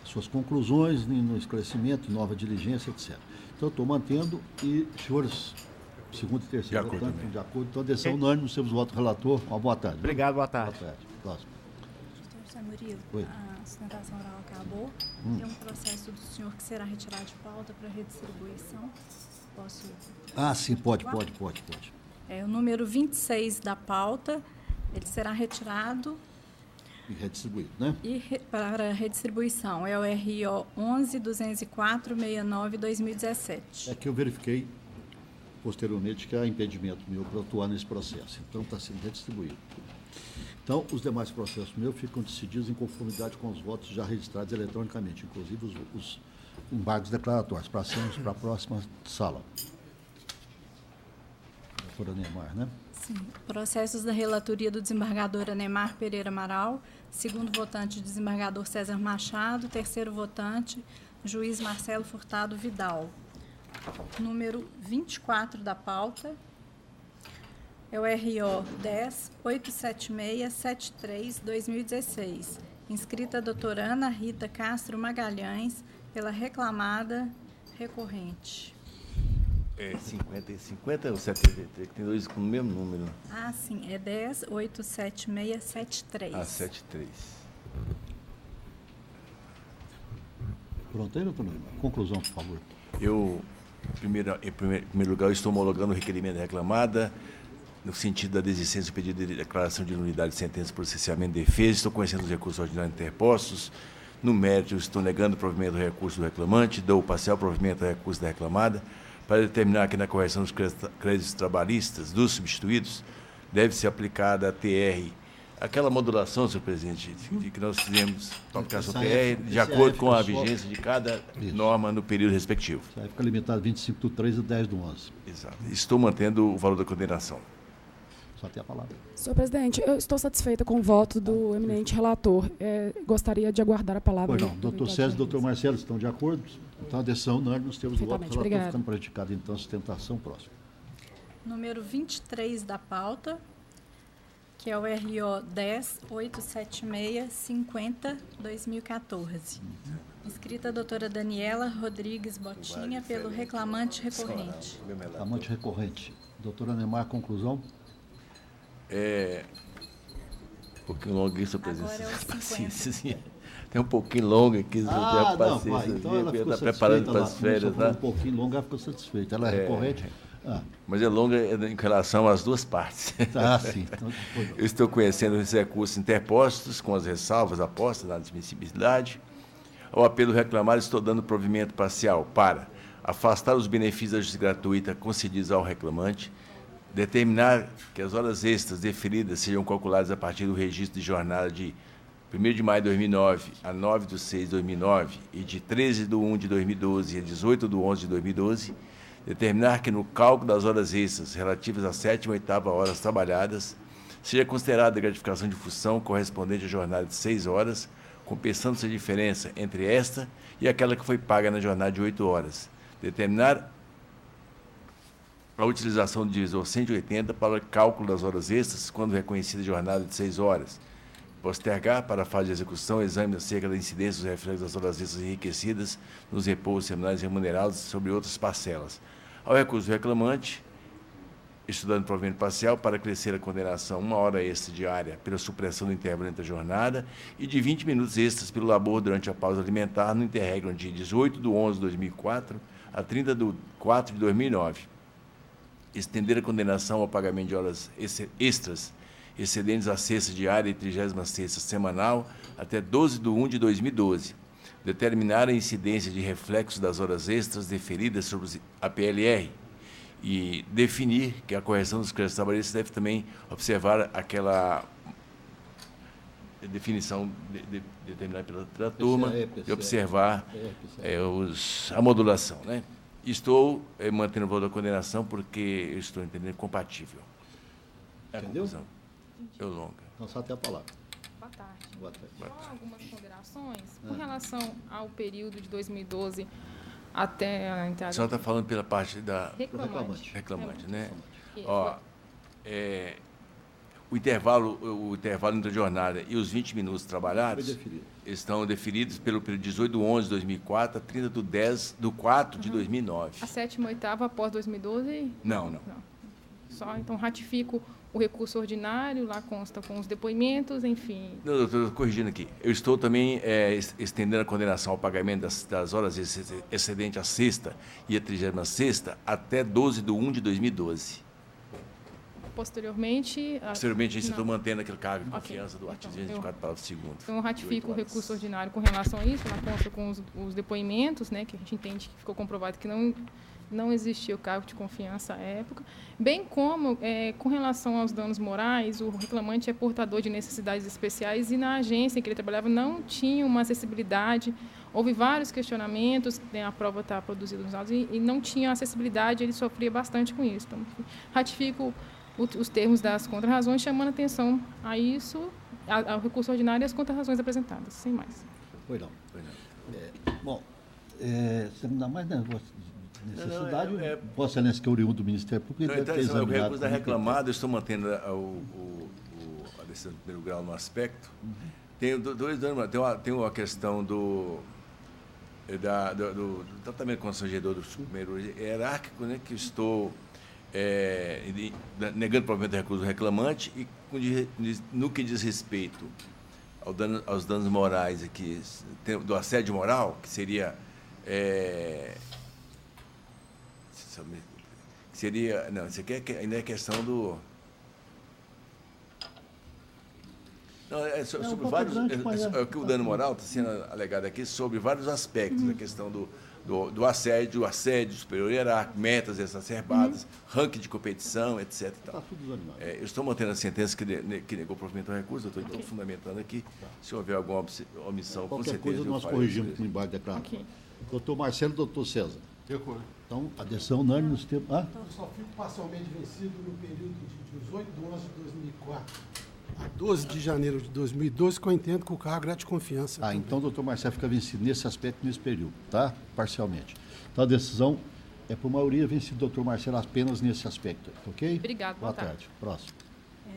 suas conclusões no esclarecimento, nova diligência, etc. Então, eu estou mantendo e, senhores, segundo e terceiro votantes, de acordo, então, decisão unânime, nos temos voto relator. Uma boa tarde. Obrigado, boa tarde. Boa tarde. Próximo. José Murilo, Oi. A sustentação oral acabou. Tem um processo do senhor que será retirado de pauta para redistribuição. Posso? Sim, pode. O número 26 da pauta, ele será retirado e redistribuído, né? Para redistribuição. É o RO 11-204-69-2017. É que eu verifiquei posteriormente que há impedimento meu para atuar nesse processo. Então, está sendo redistribuído. Então, os demais processos meus ficam decididos em conformidade com os votos já registrados eletronicamente, inclusive os embargos declaratórios. Passamos para a próxima sala. Doutora Neymar, né? Sim. Processos da relatoria do desembargador Anemar Pereira Amaral, segundo votante, desembargador César Machado, terceiro votante, juiz Marcelo Furtado Vidal. Número 24 da pauta. É o RO 10-87673-2016. Inscrita a doutora Ana Rita Castro Magalhães, pela reclamada recorrente. 50 ou 73, que tem dois com o mesmo número. Sim, é 10-87673. 73. Pronto aí, doutor Neymar? Conclusão, por favor. Em primeiro lugar, eu estou homologando o requerimento da reclamada, no sentido da desistência do pedido de declaração de nulidade de sentença de processamento e defesa. Estou conhecendo os recursos ordinários interpostos. No mérito, estou negando o provimento do recurso do reclamante, dou o parcial provimento do recurso da reclamada, para determinar que na correção dos créditos trabalhistas dos substituídos deve ser aplicada a TR Aquela modulação, senhor presidente, de que nós fizemos para a aplicação PR, de acordo com a vigência de cada norma no período respectivo. Isso aí fica limitado 25/3 e 10/11. Exato. Estou mantendo o valor da condenação. Só tem a palavra. Senhor presidente, eu estou satisfeita com o voto do eminente relator. Gostaria de aguardar a palavra. Pois não, doutor César e doutor Marcelo estão de acordo? Então, a decisão unânime, nós temos o voto do relator obrigada. ficando praticado, então, sustentação próxima. Número 23 da pauta, que é o RO 10.876-50-2014. Inscrita a doutora Daniela Rodrigues Botinha, pelo reclamante recorrente. Reclamante recorrente. Doutora Anemar, conclusão? Um pouquinho longo aqui, senhor presidente. Agora é o 50. Tem um pouquinho longo aqui, se não tiver paciência. Então ela ficou está preparando para as férias, tá? Um pouquinho longo, ela ficou satisfeita. Ela é recorrente? Mas é longa em relação às duas partes. Sim. Então, eu estou conhecendo os recursos interpostos, com as ressalvas apostas na admissibilidade. Ao apelo reclamado, estou dando provimento parcial para afastar os benefícios da justiça gratuita concedidos ao reclamante, determinar que as horas extras deferidas sejam calculadas a partir do registro de jornada de 1º de maio de 2009 a 9 de 6 de 2009 e de 13 de 1 de 2012 a 18 de 11 de 2012, determinar que no cálculo das horas extras relativas à 7ª e 8ª horas trabalhadas seja considerada a gratificação de função correspondente à jornada de 6 horas, compensando-se a diferença entre esta e aquela que foi paga na jornada de 8 horas. Determinar a utilização do divisor 180 para o cálculo das horas extras, quando reconhecida a jornada de 6 horas. Postergar para a fase de execução o exame acerca da incidência dos reflexos das horas extras enriquecidas nos repousos semanais remunerados sobre outras parcelas. Ao recurso do reclamante, estudando provimento parcial para crescer a condenação 1 hora extra diária pela supressão do intervalo entre a jornada e de 20 minutos extras pelo labor durante a pausa alimentar no interregno de 18 de 11 de 2004 a 30 de 4 de 2009. Estender a condenação ao pagamento de horas extras excedentes à sexta diária e 36ª semanal até 12 de 1 de 2012. Determinar a incidência de reflexos das horas extras deferidas sobre a PLR e definir que a correção dos créditos trabalhistas deve também observar aquela definição determinada pela turma e observar a modulação, né? Estou mantendo o valor da condenação porque eu estou entendendo compatível. Entendeu? Eu longa. Então, só tem a palavra. Boa tarde. Boa tarde. Só algumas ponderações com relação ao período de 2012 até a entrada. A senhora está falando pela parte da reclamante, né? Ó, o intervalo entre a jornada e os 20 minutos trabalhados estão deferidos pelo período 18 de 11 de 2004 a 30 de 10 de 4 de 2009. A 7ª e 8ª após 2012? Não. Só, então, ratifico o recurso ordinário, lá consta com os depoimentos, enfim. Não, eu estou corrigindo aqui. Eu estou também estendendo a condenação ao pagamento das horas excedente à sexta e a 36ª até 12 de 1 de 2012. Posteriormente, estou mantendo aquele cargo de confiança do artigo 224, parágrafo 2º. Então, eu ratifico o recurso ordinário com relação a isso, lá consta com os depoimentos, né, que a gente entende que ficou comprovado que não existia o cargo de confiança à época, bem como, com relação aos danos morais, o reclamante é portador de necessidades especiais e na agência em que ele trabalhava não tinha uma acessibilidade, houve vários questionamentos, a prova está produzida nos autos, e não tinha acessibilidade, ele sofria bastante com isso. Então, ratifico os termos das contrarrazões, chamando atenção a isso, ao recurso ordinário e às contrarrazões apresentadas, sem mais. Pois não. Bom, você não dá mais necessidade, Vossa Excelência, que é oriundo do Ministério Público, deve ter examinado. O recurso da reclamada, eu estou mantendo a decisão de primeiro grau no aspecto. Tem tem uma questão do tratamento constrangedor do superior hierárquico, né, que estou negando provimento do recurso do reclamante e no que diz respeito aos danos morais aqui, do assédio moral, que seria não, isso aqui ainda é questão do sobre vários, o dano moral está sendo alegado aqui sobre vários aspectos, a questão do assédio superior hierárquico, metas exacerbadas, ranking de competição, etc. Está tudo desanimado. Eu estou mantendo a sentença que negou o provimento ao recurso, eu estou fundamentando aqui. Se houver alguma omissão, com certeza. Qualquer coisa nós corrigimos no embargo declaratório. Doutor Marcelo, doutor César. De acordo. Então, a decisão unânime nos termos. Eu só fico parcialmente vencido no período de 18 de 11 de 2004 a 12 de janeiro de 2012, que eu entendo que o cargo é de confiança. Então o doutor Marcelo fica vencido nesse aspecto, nesse período, tá? Parcialmente. Então, a decisão é por maioria vencido o doutor Marcelo apenas nesse aspecto, ok? Obrigado, boa tarde. Próximo.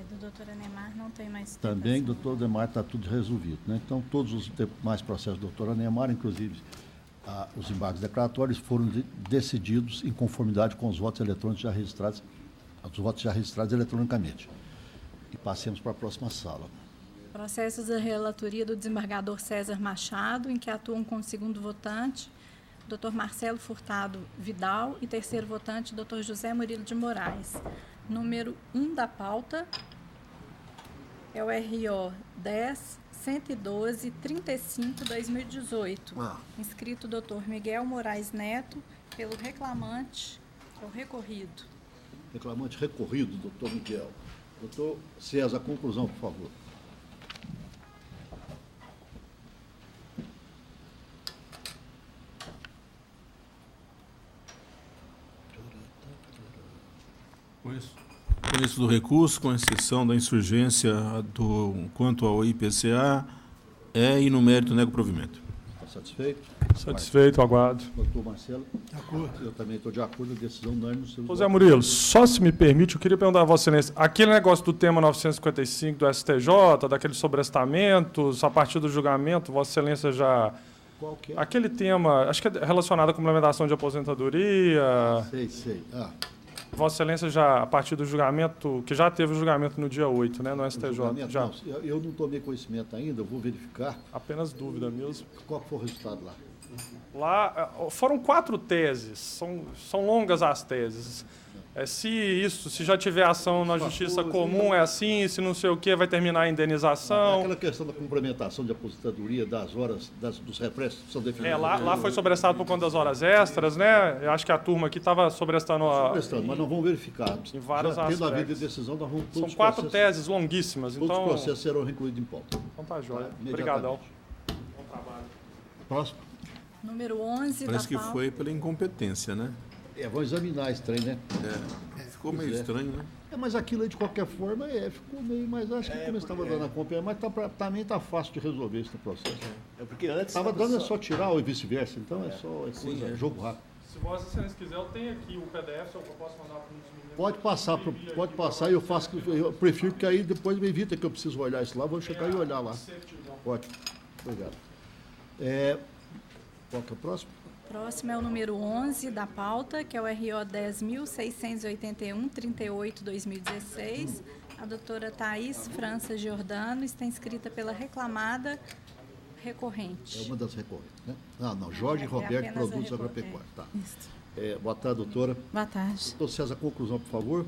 Do doutor Anemar não tem mais. Também, doutor Anemar, está tudo resolvido, né? Então, todos os demais processos do doutor Anemar, inclusive os embargos declaratórios, foram decididos em conformidade com os votos eletrônicos já registrados, eletronicamente. E passemos para a próxima sala. Processos da relatoria do desembargador César Machado, em que atuam como segundo votante Dr. Marcelo Furtado Vidal e terceiro votante Dr. José Murilo de Moraes. Número 1 da pauta é o RO 10.112.35/2018. Inscrito Dr. Miguel Moraes Neto, pelo reclamante, ou recorrido. Reclamante recorrido, doutor Miguel. Doutor César, conclusão, por favor. Conheço do recurso, com exceção da insurgência quanto ao IPCA, e no mérito nego provimento. Está satisfeito? Satisfeito, aguardo. Doutor Marcelo? De acordo. Eu também estou de acordo, a decisão unânime. José Murilo, só se me permite, eu queria perguntar a Vossa Excelência, aquele negócio do tema 955 do STJ, daqueles sobrestamentos, a partir do julgamento, Vossa Excelência já... Qual que é? Aquele tema, acho que é relacionado à complementação de aposentadoria... Sei. Vossa Excelência já, a partir do julgamento, que já teve o julgamento no dia 8, né, no STJ. Já. Não, eu não tomei conhecimento ainda, eu vou verificar. Apenas dúvida mesmo. Qual foi o resultado lá? Lá foram 4 teses, são longas as teses. Se já tiver ação na justiça comum, é assim, se não sei o que, vai terminar a indenização. Aquela questão da complementação de aposentadoria das horas, dos repressos que são definidos. Lá foi sobrestado por conta das horas extras, né? Eu acho que a turma aqui estava sobrestando... mas não vamos verificar. Em vários aspectos. Tendo havido decisão, nós vamos... São 4 teses longuíssimas, todos então... os processos serão incluídos em pauta. Então tá jóia. Obrigadão. Bom trabalho. Próximo. Número 11 Parece que foi pela incompetência, né? Vamos examinar esse trem, né? Ficou meio estranho, né? Mas aquilo aí, de qualquer forma, ficou meio... Mas acho que como estava dando a conta, mas também está fácil de resolver esse processo. Porque antes... Estava dando só tirar ou vice-versa, então é jogo rápido. Se Vossa Excelência quiser, eu tenho aqui o PDF, eu posso mandar para os meninos. Pode passar, eu prefiro, porque aí depois me evita que eu preciso olhar isso lá, vou checar e olhar lá. Ótimo, obrigado. Qual que é o próximo? Próximo é o número 11 da pauta, que é o RO 10.681.38/2016. A doutora Thaís França Giordano está inscrita pela reclamada recorrente. É uma das recorrentes, né? Não, Jorge Roberto Produtos Agropecuários. Tá. Boa tarde, doutora. Boa tarde. Doutor César, conclusão, por favor.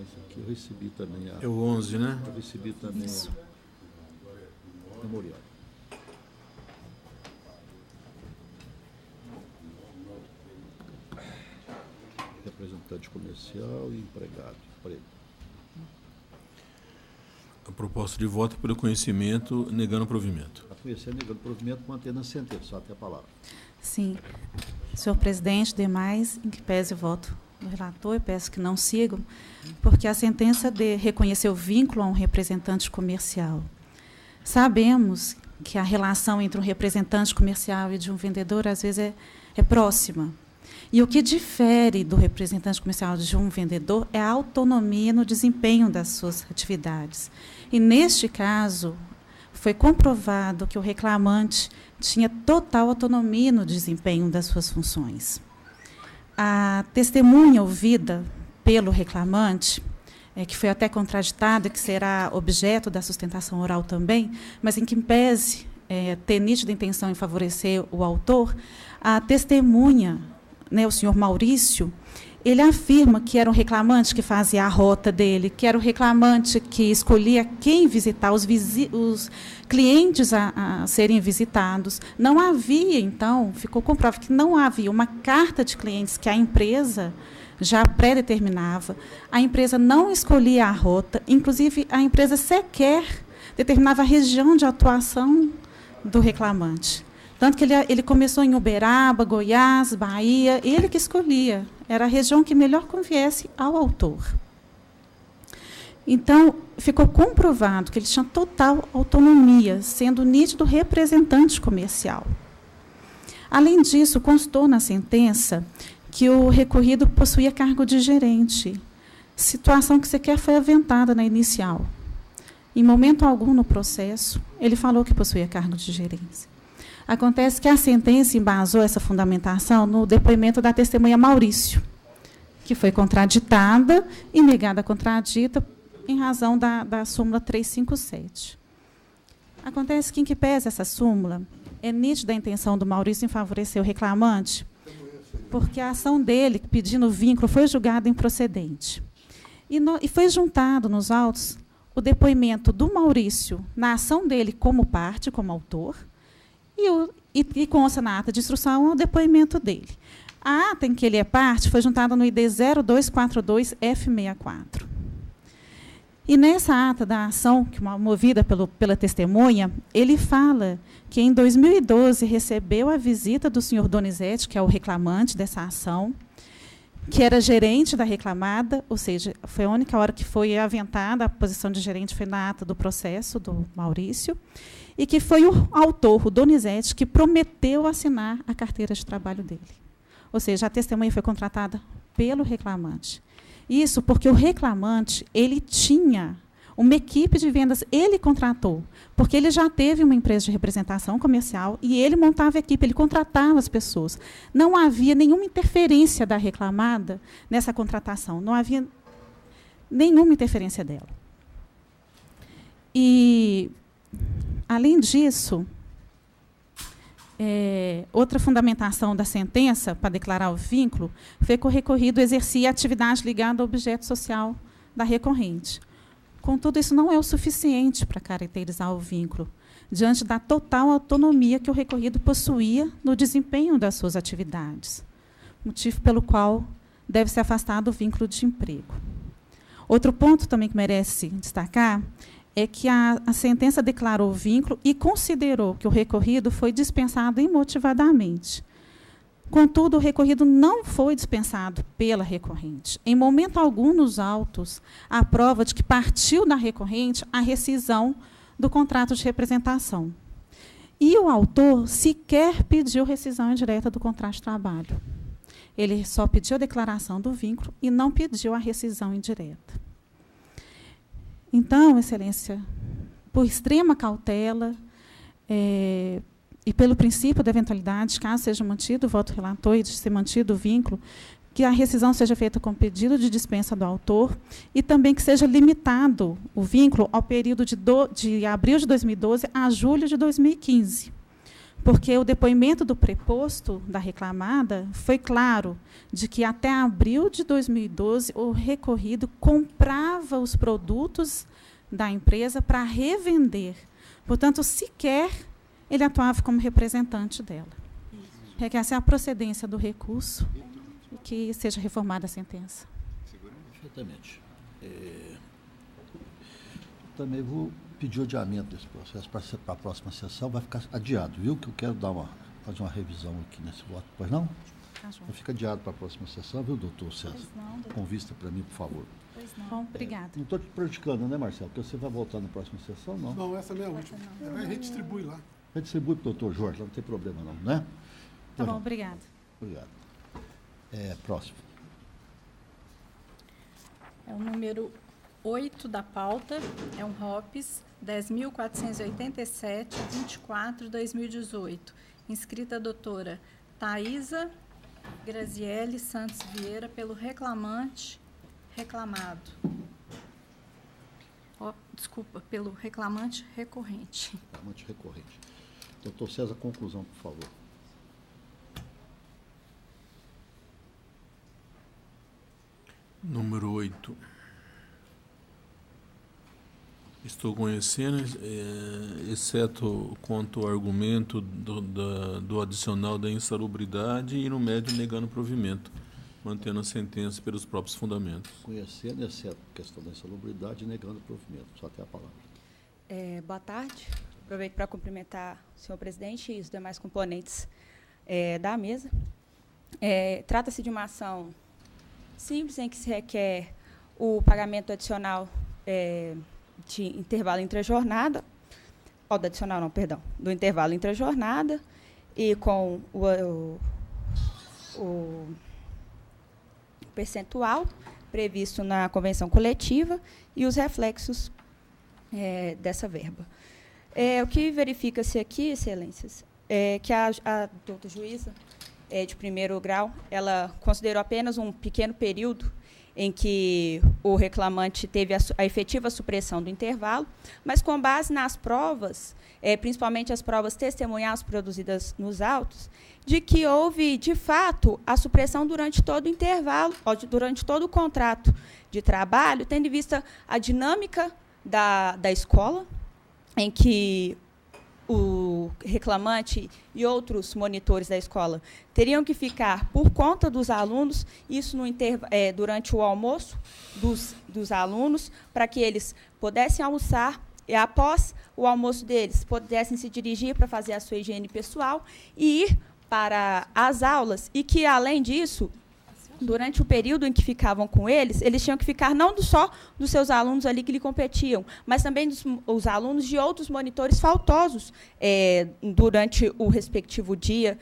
Isso aqui eu recebi também. É o 11, né? Eu recebi também a memorial. Representante comercial e empregado. A proposta de voto pelo conhecimento negando o provimento. A conhecer negando o provimento, mantendo a sentença. Só até a palavra. Sim. Senhor presidente, demais, em que pese o voto do relator, eu peço que não sigam, porque a sentença reconheceu o vínculo a um representante comercial. Sabemos que a relação entre um representante comercial e de um vendedor, às vezes, é próxima. E o que difere do representante comercial de um vendedor é a autonomia no desempenho das suas atividades. E, neste caso, foi comprovado que o reclamante tinha total autonomia no desempenho das suas funções. A testemunha ouvida pelo reclamante, que foi até contraditada, que será objeto da sustentação oral também, mas em que pese ter nítida intenção em favorecer o autor, a testemunha, o senhor Maurício, ele afirma que era o reclamante que fazia a rota dele, que era o reclamante que escolhia quem visitar, os clientes a serem visitados. Não havia, então, ficou comprovado que não havia uma carta de clientes que a empresa já pré-determinava. A empresa não escolhia a rota, inclusive a empresa sequer determinava a região de atuação do reclamante. Tanto que ele começou em Uberaba, Goiás, Bahia, ele que escolhia. Era a região que melhor conviesse ao autor. Então, ficou comprovado que ele tinha total autonomia, sendo nítido representante comercial. Além disso, constou na sentença que o recorrido possuía cargo de gerente, situação que sequer foi aventada na inicial. Em momento algum no processo, ele falou que possuía cargo de gerência. Acontece que a sentença embasou essa fundamentação no depoimento da testemunha Maurício, que foi contraditada e negada contradita em razão da súmula 357. Acontece que, em que pese essa súmula, é nítida a intenção do Maurício em favorecer o reclamante, porque a ação dele, pedindo vínculo, foi julgada improcedente. E foi juntado nos autos o depoimento do Maurício na ação dele como parte, como autor, e consta na ata de instrução o depoimento dele. A ata em que ele é parte foi juntada no ID 0242F64. E nessa ata da ação, que movida pela testemunha, ele fala que em 2012 recebeu a visita do senhor Donizete, que é o reclamante dessa ação, que era gerente da reclamada, ou seja, foi a única hora que foi aventada a posição de gerente, foi na ata do processo do Maurício, e que foi o autor, o Donizete, que prometeu assinar a carteira de trabalho dele. Ou seja, a testemunha foi contratada pelo reclamante. Isso porque o reclamante, ele tinha uma equipe de vendas, ele contratou, porque ele já teve uma empresa de representação comercial e ele montava a equipe, ele contratava as pessoas. Não havia nenhuma interferência da reclamada nessa contratação, não havia nenhuma interferência dela. E, além disso, outra fundamentação da sentença para declarar o vínculo foi que o recorrido exercia atividade ligada ao objeto social da recorrente. Contudo, isso não é o suficiente para caracterizar o vínculo, diante da total autonomia que o recorrido possuía no desempenho das suas atividades, motivo pelo qual deve ser afastado o vínculo de emprego. Outro ponto também que merece destacar é que a sentença declarou o vínculo e considerou que o recorrido foi dispensado imotivadamente. Contudo, o recorrido não foi dispensado pela recorrente. Em momento algum nos autos, há prova de que partiu da recorrente a rescisão do contrato de representação. E o autor sequer pediu rescisão indireta do contrato de trabalho. Ele só pediu a declaração do vínculo e não pediu a rescisão indireta. Então, Excelência, por extrema cautela, e pelo princípio da eventualidade, caso seja mantido o voto relator e de ser mantido o vínculo, que a rescisão seja feita com pedido de dispensa do autor e também que seja limitado o vínculo ao período de abril de 2012 a julho de 2015. Porque o depoimento do preposto da reclamada foi claro de que até abril de 2012 o recorrido comprava os produtos da empresa para revender. Portanto, sequer ele atuava como representante dela. Requer-se a procedência do recurso e que seja reformada a sentença. Perfeitamente. Também vou pedir o adiamento desse processo para a próxima sessão. Vai ficar adiado, viu? Que eu quero fazer uma revisão aqui nesse voto. Pois não? Fica adiado para a próxima sessão, viu, doutor César? Com vista para mim, por favor. Pois não. Bom, obrigada. Não estou te prejudicando, né, Marcelo? Porque você vai voltar na próxima sessão, não? Não, essa não é a última. Vai redistribui lá. Redistribui para o doutor Jorge, não tem problema não, né? Tá bom, obrigada. Obrigado. Próximo. É o número 8 da pauta, é um ROPS 10.487-24/2018. Inscrita a doutora Thaisa Graziele Santos Vieira, pelo reclamante reclamado. Pelo reclamante recorrente. Reclamante recorrente. Doutor César, conclusão, por favor. Número 8. Estou conhecendo, exceto quanto ao argumento do adicional da insalubridade e no médio negando provimento, mantendo a sentença pelos próprios fundamentos. Conhecendo, exceto a questão da insalubridade e negando provimento. Só tem a palavra. Boa tarde. Aproveito para cumprimentar o senhor presidente e os demais componentes da mesa. Trata-se de uma ação simples em que se requer o pagamento adicional de intervalo entre a jornada, do adicional não, perdão, do intervalo entre a jornada e com o percentual previsto na convenção coletiva e os reflexos dessa verba. O que verifica-se aqui, excelências, é que a doutora juíza de primeiro grau, ela considerou apenas um pequeno período em que o reclamante teve a efetiva supressão do intervalo, mas com base nas provas, principalmente as provas testemunhais produzidas nos autos, de que houve, de fato, a supressão durante todo o intervalo, durante todo o contrato de trabalho, tendo em vista a dinâmica da escola, em que o reclamante e outros monitores da escola teriam que ficar por conta dos alunos, isso durante o almoço dos alunos, para que eles pudessem almoçar e, após o almoço deles, pudessem se dirigir para fazer a sua higiene pessoal e ir para as aulas, e que, além disso, durante o período em que ficavam com eles tinham que ficar não só dos seus alunos ali que lhe competiam, mas também dos alunos de outros monitores faltosos durante o respectivo dia,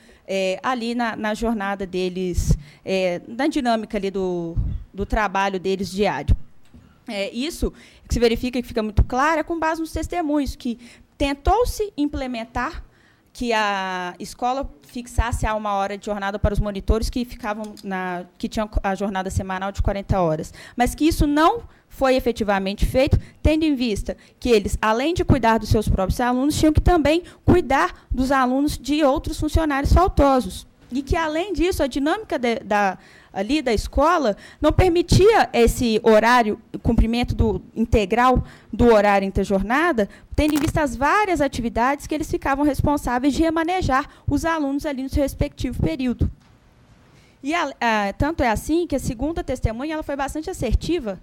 ali na jornada deles, na dinâmica ali do trabalho deles diário. Isso que se verifica, que fica muito claro, é com base nos testemunhos, que tentou-se implementar que a escola fixasse uma hora de jornada para os monitores que tinham a jornada semanal de 40 horas, mas que isso não foi efetivamente feito, tendo em vista que eles, além de cuidar dos seus próprios alunos, tinham que também cuidar dos alunos de outros funcionários faltosos. E que, além disso, a dinâmica ali da escola não permitia esse horário, o cumprimento integral do horário interjornada, tendo em vista as várias atividades que eles ficavam responsáveis de remanejar os alunos ali no seu respectivo período. E tanto é assim que a segunda testemunha ela foi bastante assertiva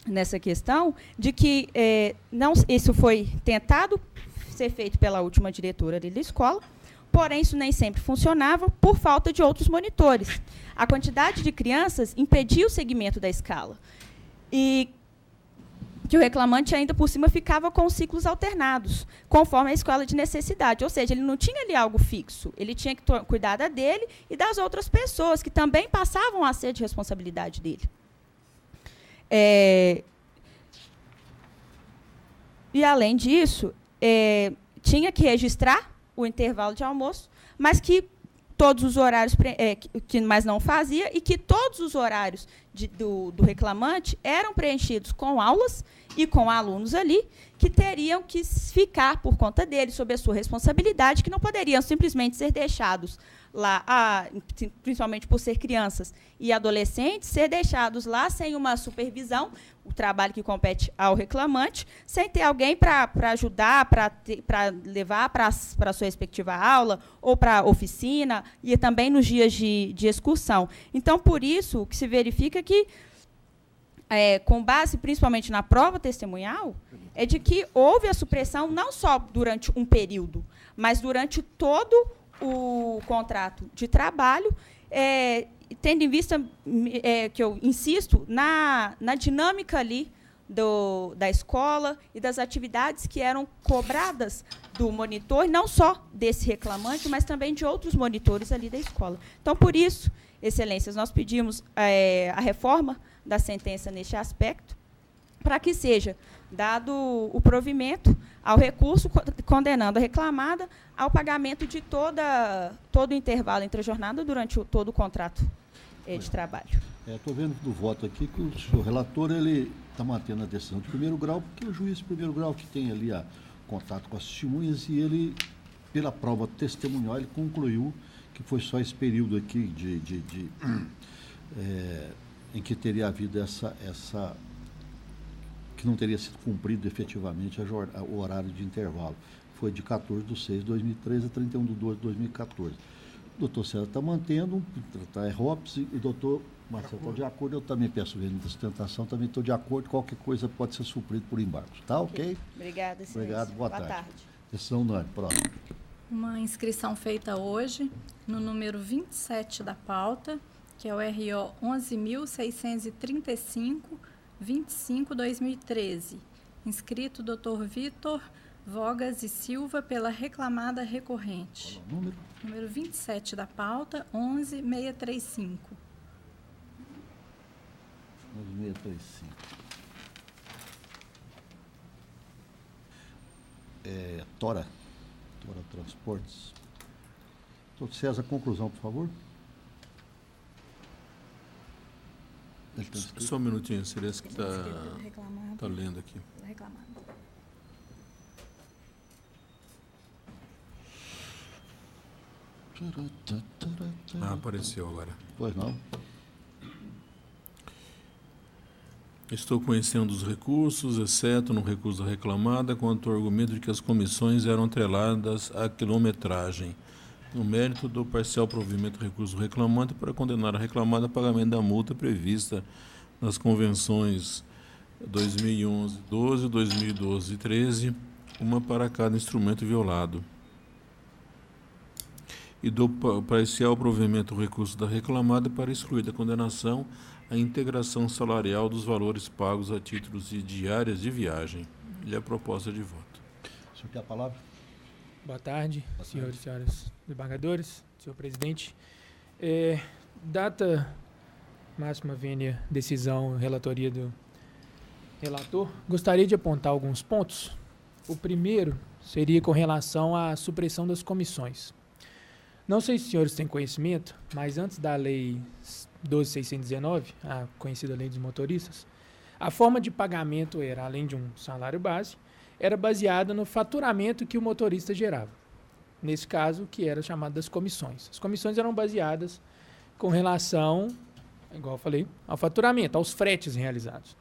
nessa questão de que isso foi tentado ser feito pela última diretora ali da escola, porém, isso nem sempre funcionava por falta de outros monitores. A quantidade de crianças impedia o segmento da escala. E que o reclamante, ainda por cima, ficava com ciclos alternados, conforme a escola de necessidade. Ou seja, ele não tinha ali algo fixo. Ele tinha que cuidar da dele e das outras pessoas, que também passavam a ser de responsabilidade dele. E, além disso, tinha que registrar o intervalo de almoço, mas que todos os horários, mas não fazia, e que todos os horários do reclamante eram preenchidos com aulas e com alunos ali, que teriam que ficar por conta dele, sob a sua responsabilidade, que não poderiam simplesmente ser deixados lá, principalmente por ser crianças e adolescentes, ser deixados lá sem uma supervisão, o trabalho que compete ao reclamante, sem ter alguém para ajudar, para levar para a sua respectiva aula ou para a oficina, e também nos dias de excursão. Então, por isso, o que se verifica é que, com base principalmente na prova testemunhal, é de que houve a supressão não só durante um período, mas durante todo o contrato de trabalho, tendo em vista que eu insisto na dinâmica ali da escola e das atividades que eram cobradas do monitor, não só desse reclamante, mas também de outros monitores ali da escola. Então, por isso, excelências, nós pedimos a reforma da sentença neste aspecto, para que seja dado o provimento ao recurso, condenando a reclamada ao pagamento de todo o intervalo entre a jornada durante todo o contrato de trabalho. Estou vendo do voto aqui que o senhor relator está mantendo a decisão de primeiro grau, porque o juiz de primeiro grau que tem ali contato com as testemunhas, e ele, pela prova testemunhal, ele concluiu que foi só esse período aqui em que teria havido que não teria sido cumprido efetivamente o horário de intervalo. Foi de 14/6/2013 a 31/12/2014. O doutor César está mantendo, está ROPS, e o doutor Marcelo está de acordo, eu também peço vênia de sustentação, também estou de acordo, qualquer coisa pode ser suprido por embargos. Tá ok? Obrigada, excelência. Obrigado, boa tarde. Decisão unânime, próximo. Uma inscrição feita hoje, no número 27 da pauta, que é o RO 11.635-25/2013. Inscrito Dr. Vitor Vogas e Silva pela reclamada recorrente. Número 27 da pauta, 11.635. 11.635. Tora Transportes. Doutor César, conclusão, por favor. Só um minutinho, Celeste, que está lendo aqui. Reclamado. Apareceu agora. Pois não. Estou conhecendo os recursos, exceto no recurso da reclamada, quanto ao argumento de que as comissões eram atreladas à quilometragem, no mérito do parcial provimento do recurso do reclamante para condenar a reclamada a pagamento da multa prevista nas convenções 2011-12, 2012-13, uma para cada instrumento violado, e do parcial provimento do recurso da reclamada para excluir da condenação a integração salarial dos valores pagos a títulos de diárias de viagem. E a proposta de voto. O senhor quer a palavra? Boa tarde, senhores e senhoras desembargadores, senhor presidente. Data máxima vênia, decisão, relatoria do relator. Gostaria de apontar alguns pontos. O primeiro seria com relação à supressão das comissões. Não sei se os senhores têm conhecimento, mas antes da Lei 12.619, a conhecida Lei dos Motoristas, a forma de pagamento era, além de um salário base, era baseada no faturamento que o motorista gerava. Nesse caso, que era chamado das comissões. As comissões eram baseadas com relação, igual eu falei, ao faturamento, aos fretes realizados.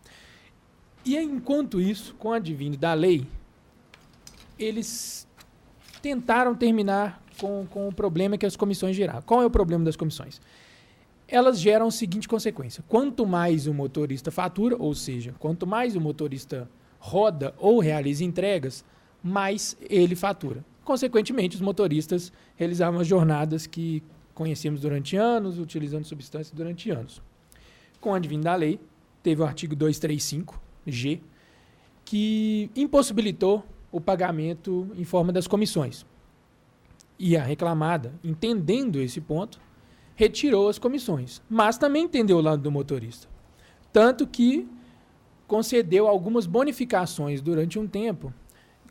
E enquanto isso, com o advento da lei, eles tentaram terminar com o problema que as comissões geravam. Qual é o problema das comissões? Elas geram a seguinte consequência: quanto mais o motorista fatura, ou seja, quanto mais o motorista roda ou realiza entregas, mais ele fatura. Consequentemente, os motoristas realizavam as jornadas que conhecemos durante anos, utilizando substâncias durante anos. Com o advento da lei, teve o artigo 235-G, que impossibilitou o pagamento em forma das comissões. E a reclamada, entendendo esse ponto, retirou as comissões, mas também entendeu o lado do motorista. Tanto que concedeu algumas bonificações durante um tempo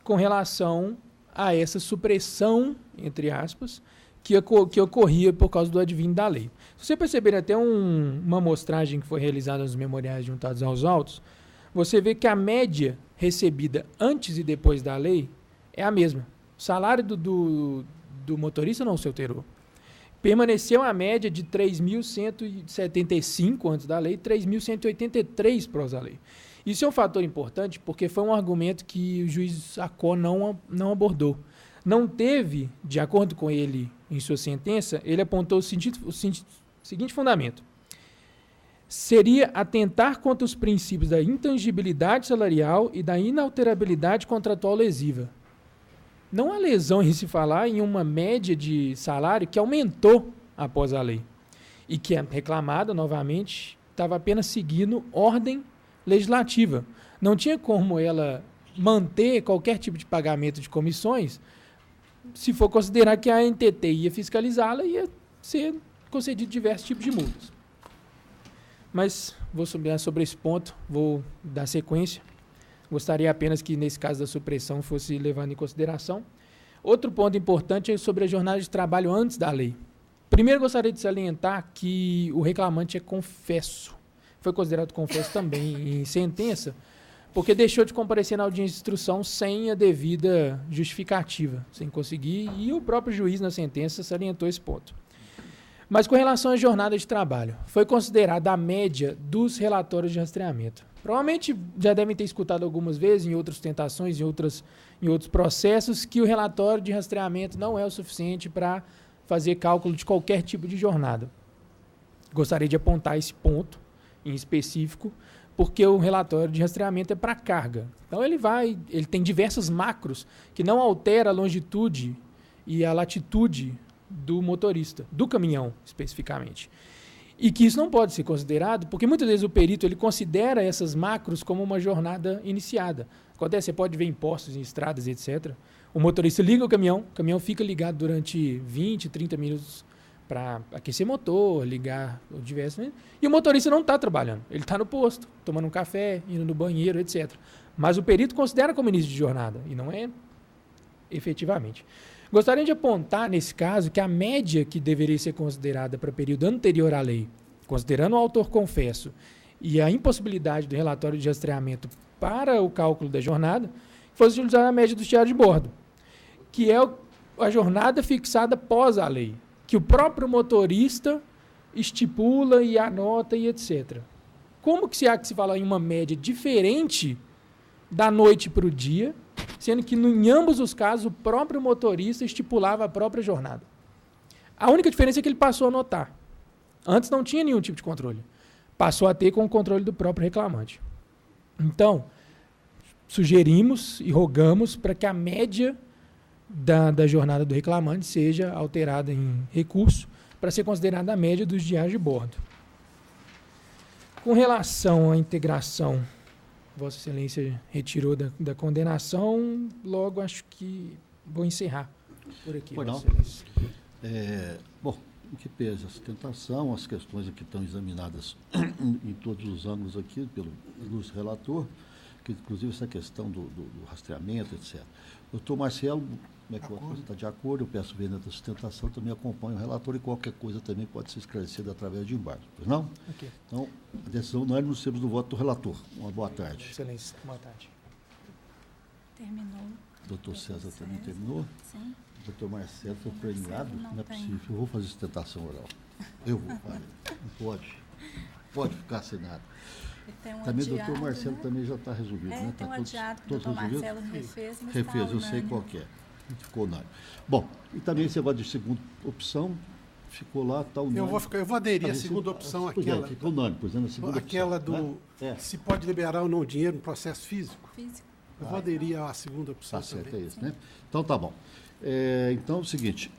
com relação a essa supressão, entre aspas, que ocorria por causa do advento da lei. Se você perceber até uma amostragem que foi realizada nos memoriais juntados aos autos, você vê que a média recebida antes e depois da lei é a mesma. O salário do motorista não se alterou. Permaneceu a média de 3.175 antes da lei, 3.183 pós a lei. Isso é um fator importante porque foi um argumento que o juiz Acó não abordou. Não teve, de acordo com ele em sua sentença, ele apontou o seguinte fundamento: seria atentar contra os princípios da intangibilidade salarial e da inalterabilidade contratual lesiva. Não há lesão em se falar em uma média de salário que aumentou após a lei e que é reclamada, novamente, estava apenas seguindo ordem legislativa. Não tinha como ela manter qualquer tipo de pagamento de comissões se for considerar que a NTT ia fiscalizá-la e ia ser concedido diversos tipos de multas. Mas vou sobre esse ponto, vou dar sequência. Gostaria apenas que, nesse caso da supressão, fosse levado em consideração. Outro ponto importante é sobre a jornada de trabalho antes da lei. Primeiro, gostaria de salientar que o reclamante é confesso. Foi considerado confesso também em sentença, porque deixou de comparecer na audiência de instrução sem a devida justificativa, sem conseguir, e o próprio juiz na sentença salientou esse ponto. Mas com relação à jornada de trabalho, foi considerada a média dos relatórios de rastreamento. Provavelmente já devem ter escutado algumas vezes, em outras tentações, em outros processos, que o relatório de rastreamento não é o suficiente para fazer cálculo de qualquer tipo de jornada. Gostaria de apontar esse ponto em específico, porque o relatório de rastreamento é para carga. Então ele tem diversas macros que não altera a longitude e a latitude do motorista, do caminhão especificamente. E que isso não pode ser considerado, porque muitas vezes o perito ele considera essas macros como uma jornada iniciada. Acontece, você pode ver em postos, em estradas, etc. O motorista liga o caminhão fica ligado durante 20, 30 minutos para aquecer motor, ligar o diverso. E o motorista não está trabalhando. Ele está no posto, tomando um café, indo no banheiro, etc. Mas o perito considera como início de jornada, e não é efetivamente. Gostaria de apontar, nesse caso, que a média que deveria ser considerada para período anterior à lei, considerando o autor confesso e a impossibilidade do relatório de rastreamento para o cálculo da jornada, fosse utilizar a média do diário de bordo, que é a jornada fixada pós a lei, que o próprio motorista estipula e anota e etc. Como que há que se falar em uma média diferente da noite para o dia, sendo que em ambos os casos o próprio motorista estipulava a própria jornada? A única diferença é que ele passou a anotar. Antes não tinha nenhum tipo de controle. Passou a ter com o controle do próprio reclamante. Então, sugerimos e rogamos para que a média da jornada do reclamante seja alterada em recurso para ser considerada a média dos diários de bordo. Com relação à integração, Vossa Excelência retirou da condenação, logo acho que vou encerrar por aqui. Vossa Excelência. Bom, o que pese a sustentação, as questões aqui estão examinadas em todos os ângulos aqui pelo ilustre relator, que inclusive essa questão do rastreamento, etc. Doutor Marcelo, como é que você está de acordo? Eu peço venda da sustentação, também acompanho o relator e qualquer coisa também pode ser esclarecida através de embargo, pois não? Okay. Então, a decisão não é nos termos do voto do relator. Uma boa tarde. Excelência, boa tarde. Terminou. Doutor César também terminou? Sim. Doutor Marcelo foi premiado? Não é possível. Eu vou fazer sustentação oral. Eu vou, pai. Não pode. Pode ficar sem nada. Também o doutor Marcelo, né? Também já está resolvido, né? Tem um adiado que o doutor Marcelo refez, mas refez, eu sei qual que é. Ficou unânime. Bom, e também esse negócio de segunda opção ficou lá, está unânime. Eu vou aderir à segunda opção, aquela. Ficou unânime, por exemplo, a segunda aquela opção. Se pode liberar ou não dinheiro no processo físico. Eu vou aderir à segunda opção. Tá certo, é isso, né? Então tá bom. Então é o seguinte,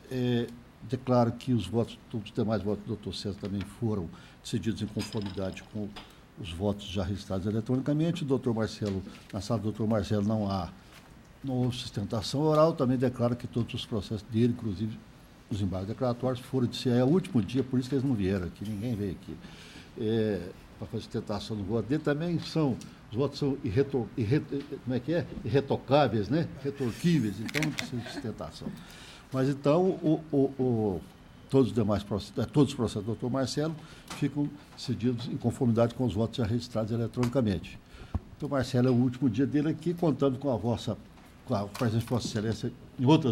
declaro que os votos, todos os demais votos do doutor César também foram decididos em conformidade com os votos já registrados eletronicamente. O doutor Marcelo, na sala do doutor Marcelo não houve sustentação oral, também declara que todos os processos dele, inclusive os embargos declaratórios, foram de ser. É o último dia, por isso que eles não vieram aqui, ninguém veio aqui. Para fazer sustentação do voto dele, também os votos são irretocáveis, né? Retorquíveis, então não precisa de sustentação. Mas então, todos os demais processos, todos os processos do doutor Marcelo ficam cedidos em conformidade com os votos já registrados eletronicamente. Então, Marcelo, é o último dia dele aqui, contando com a presença de Vossa Excelência em outras